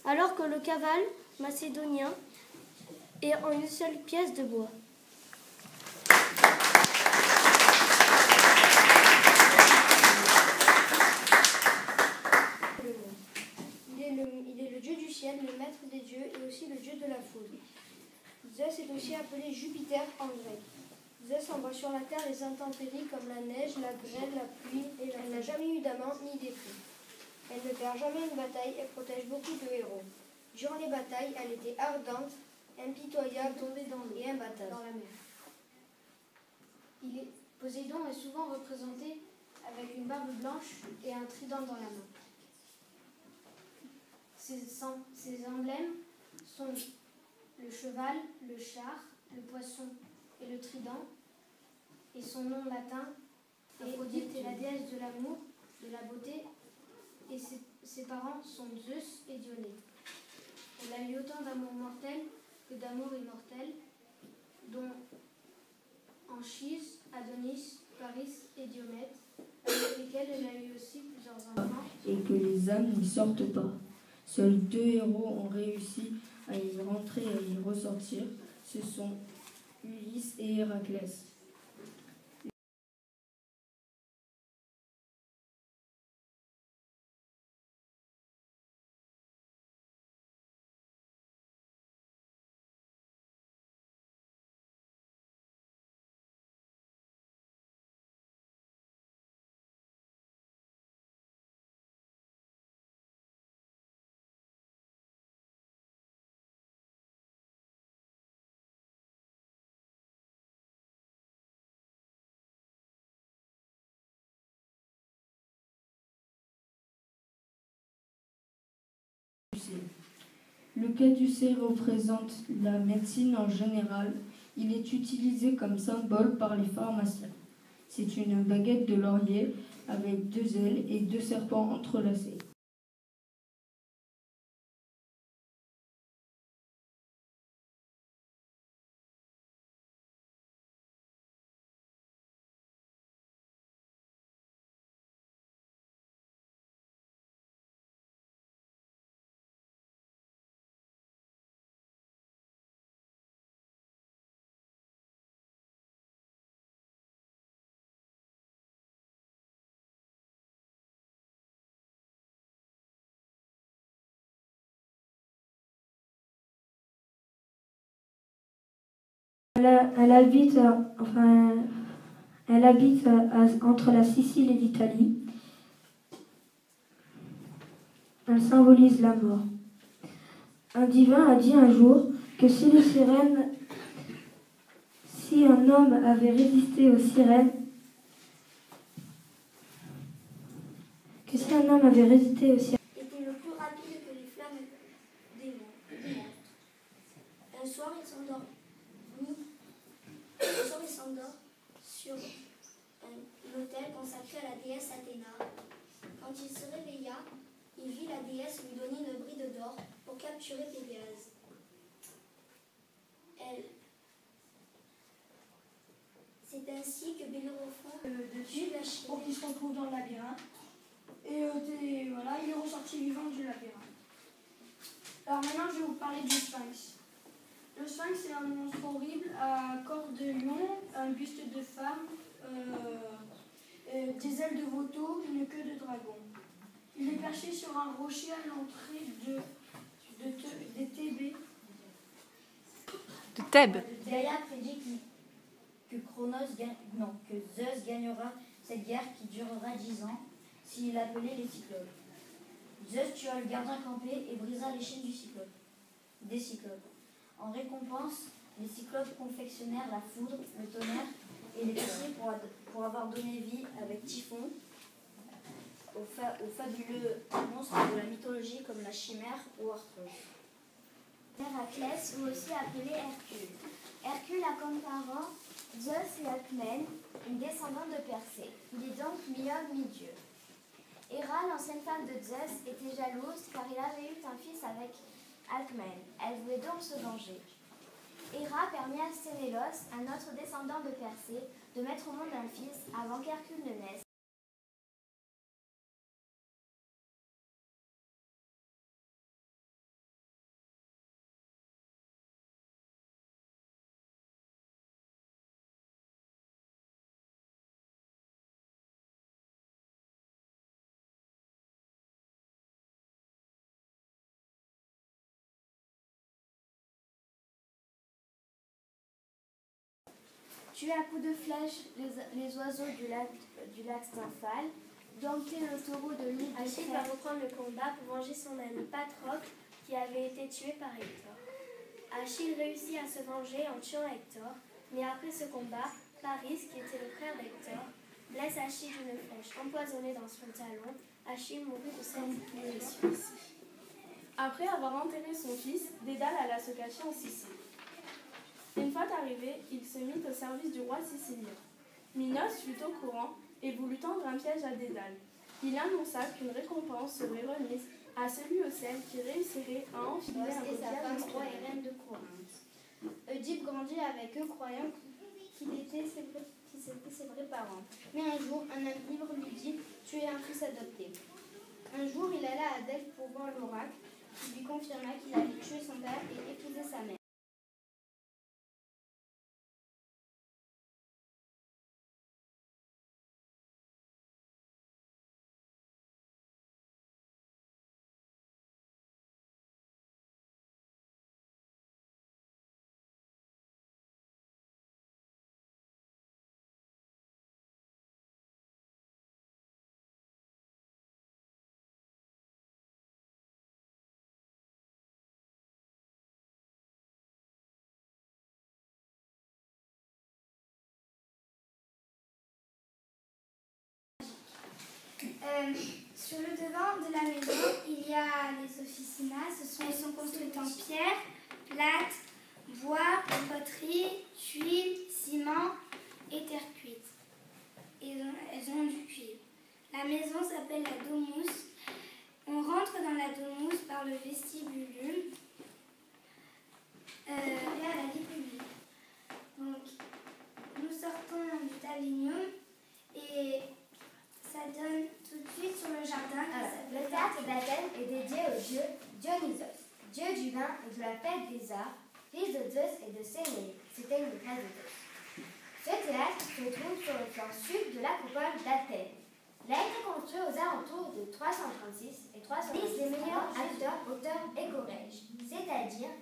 alors que le cavale macédonien est en une seule pièce de bois. Il est le dieu du ciel, le maître des dieux et aussi le dieu de la foudre. Zeus est aussi appelé Jupiter en grec. Zeus envoie sur la terre les intempéries comme la neige, la grêle, la pluie et elle n'a jamais eu d'amant ni d'époux. Elle ne perd jamais une bataille et protège beaucoup de héros. Durant les batailles, elle était ardente, impitoyable, tombée et imbattable dans la mer. Poséidon est souvent représenté avec une barbe blanche et un trident dans la main. Ses emblèmes sont le cheval, le char, le poisson et le trident. Et son nom latin, Aphrodite, est la déesse de l'amour, de la beauté. Et ses parents sont Zeus et Dionée. Elle a eu autant d'amour mortel que d'amour immortel, dont Anchise, Adonis, Paris et Diomède, avec lesquels elle a eu aussi plusieurs enfants. Et que les âmes n'y sortent pas. Seuls 2 héros ont réussi à y rentrer et à y ressortir. Ce sont Ulysse et Héraclès. Le caducée représente la médecine en général. Il est utilisé comme symbole par les pharmaciens. C'est une baguette de laurier avec 2 ailes et 2 serpents entrelacés. Elle habite entre la Sicile et l'Italie. Elle symbolise la mort. Un divin a dit un jour que si un homme avait résisté aux sirènes, était le plus rapide que les flammes des monstres. Un soir, il s'endort sur un autel consacré à la déesse Athéna. Quand il se réveilla, il vit la déesse lui donner une bride d'or pour capturer Pégase. C'est ainsi que Bellérophon dessus pour qu'il se retrouve dans le labyrinthe. Et voilà, il est ressorti vivant du labyrinthe. Alors maintenant, je vais vous parler du sphinx. Le sphinx, c'est un monstre horrible à corps de lion, un buste de femme, des ailes de vautour, une queue de dragon. Il est perché sur un rocher à l'entrée des Thébés. De Thèbes. Gaïa prédit que Zeus gagnera cette guerre qui durera 10 ans s'il appelait les Cyclopes. Zeus tua le gardien campé et brisa les chaînes des Cyclopes. En récompense, les Cyclopes confectionnèrent la foudre, le tonnerre et l'électricité pour avoir donné vie avec Typhon aux fabuleux monstres de la mythologie comme la chimère ou Arthros. Héraclès, ou aussi appelé Hercule. Hercule a comme parents Zeus et Alcmène, une descendante de Persée. Il est donc mi-homme, mi-dieu. Héra, l'ancienne femme de Zeus, était jalouse car il avait eu un fils avec Alcmène. Elle voulait donc se venger. Héra permit à Sténélos, un autre descendant de Persée, de mettre au monde un fils avant qu'Hercule ne naisse. Tuer à coups de flèche les oiseaux du lac Stymphale, dompter le taureau de l'île de Achille va reprendre le combat pour venger son ami Patrocle qui avait été tué par Hector. Achille réussit à se venger en tuant Hector, mais après ce combat, Paris, qui était le frère d'Hector, blesse Achille d'une flèche empoisonnée dans son talon. Achille mourut de cette blessure. Après avoir enterré son fils, Dédale alla se cacher en Sicile. Une fois arrivé, il se mit au service du roi sicilien. Minos fut au courant et voulut tendre un piège à Dédale. Il annonça qu'une récompense serait remise à celui ou celle qui réussirait à enfiler un et sa piège femme roi et reine de Corinthe. Oedipe grandit avec eux, croyant qu'ils étaient ses vrais parents. Mais un jour, un homme ivre lui dit « Tu es un fils adopté ». Un jour, il alla à Delphes pour voir l'oracle, qui lui confirma qu'il allait tuer son père et épouser sa mère. Sur le devant de la maison, il y a les officinats. Elles sont construites en pierre, plate, bois, poterie, tuiles, ciment et terre cuite. Elles ont du cuivre. La maison s'appelle la domus. On rentre dans la domus par le vestibule vers la vie publique. Donc, nous sortons du tablignum et ça donne tout de suite sur le jardin. Le théâtre d'Athènes est dédié au dieu Dionysos, dieu du vin et de la fête des arts, fils de Zeus et de Séléné. C'était une maîtresse de Zeus. Ce théâtre se trouve sur le flanc sud de l'acropole d'Athènes. Il a été construit aux alentours de 336 et 310 des meilleurs acteurs, auteurs et chorèges, c'est-à-dire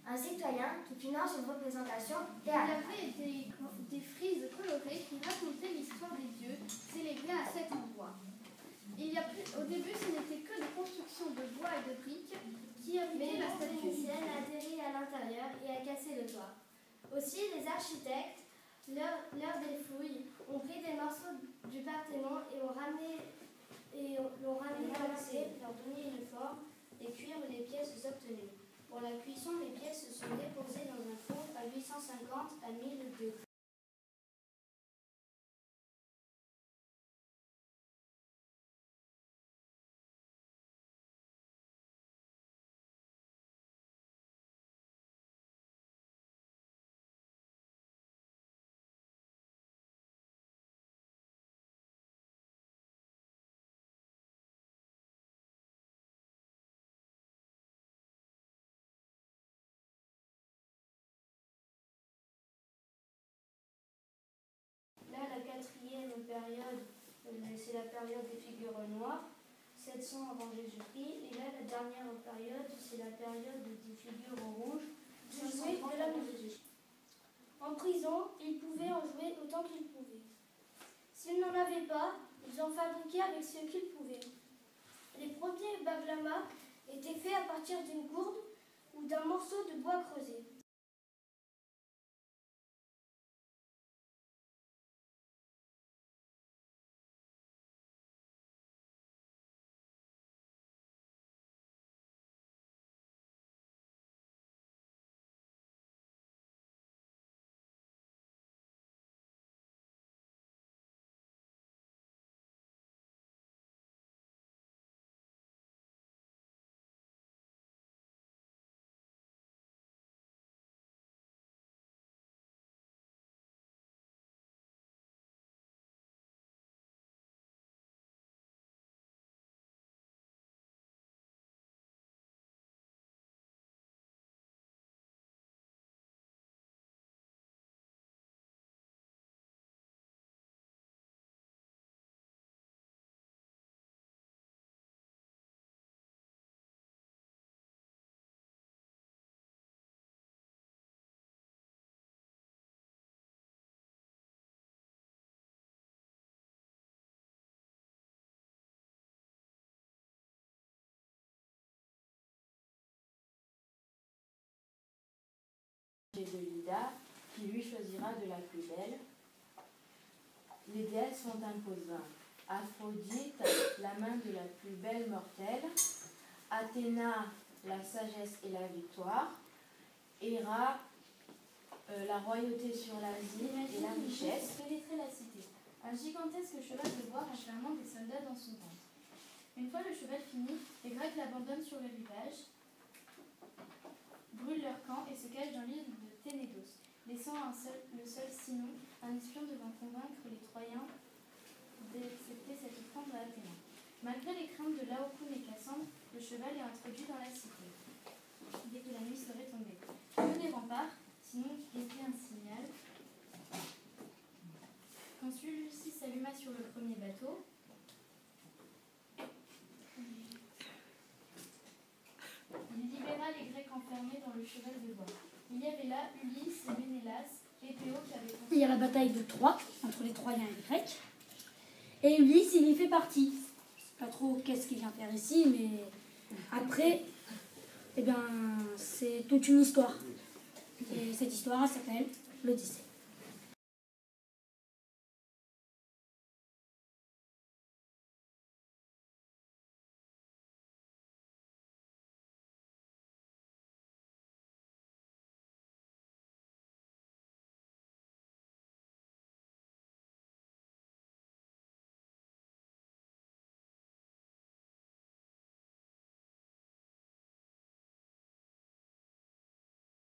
un citoyen qui finance une représentation théâtrale. Il y avait des frises colorées qui racontaient l'histoire des dieux célébrés à cet endroit. Au début, ce n'était que des constructions de bois et de briques qui abritaient la statue vénitienne a atterri à l'intérieur et a cassé le toit. Aussi, les architectes, lors des fouilles, ont pris des morceaux du Parthénon et l'ont ramené dans l'assiette, leur donné une forme et cuire les pièces obtenues. Pour la cuisson, les pièces sont déposées dans un four à 850 à 1000 degrés. Là, la quatrième période c'est la période des figures noires, 700 avant Jésus-Christ. Et là, la dernière période, c'est la période des figures rouges, 530 avant Jésus-Christ. En prison, ils pouvaient en jouer autant qu'ils pouvaient. S'ils n'en avaient pas, ils en fabriquaient avec ce qu'ils pouvaient. Les premiers baglamas étaient faits à partir d'une gourde ou d'un morceau de bois creusé. De Lida, qui lui choisira de la plus belle. Les déesses sont imposantes. Aphrodite, la main de la plus belle mortelle. Athéna, la sagesse et la victoire. Héra, la royauté sur l'Asie et la richesse. Pénétrer la cité. Un gigantesque cheval de bois renfermant des soldats dans son ventre. Une fois le cheval fini, les Grecs l'abandonnent sur le rivage, brûlent leur camp et se cachent dans l'île de Ténédos, laissant le seul Sinon, un espion devant convaincre les Troyens d'accepter cette offrande à Athéna. Malgré les craintes de Laocoon et Cassandre, le cheval est introduit dans la cité. Dès que la nuit serait tombée, que des remparts, Sinon qui était un signal. Quand celui-ci s'alluma sur le premier bateau, il libéra les Grecs enfermés dans le cheval de bois. Il y avait là Ulysse et Ménélas, Épéo qui avaient... Il y a la bataille de Troie, entre les Troyens et les Grecs. Et Ulysse, il y fait partie. Je ne sais pas trop qu'est-ce qu'il vient faire ici, mais après, eh bien, c'est toute une histoire. Et cette histoire, elle s'appelle l'Odyssée.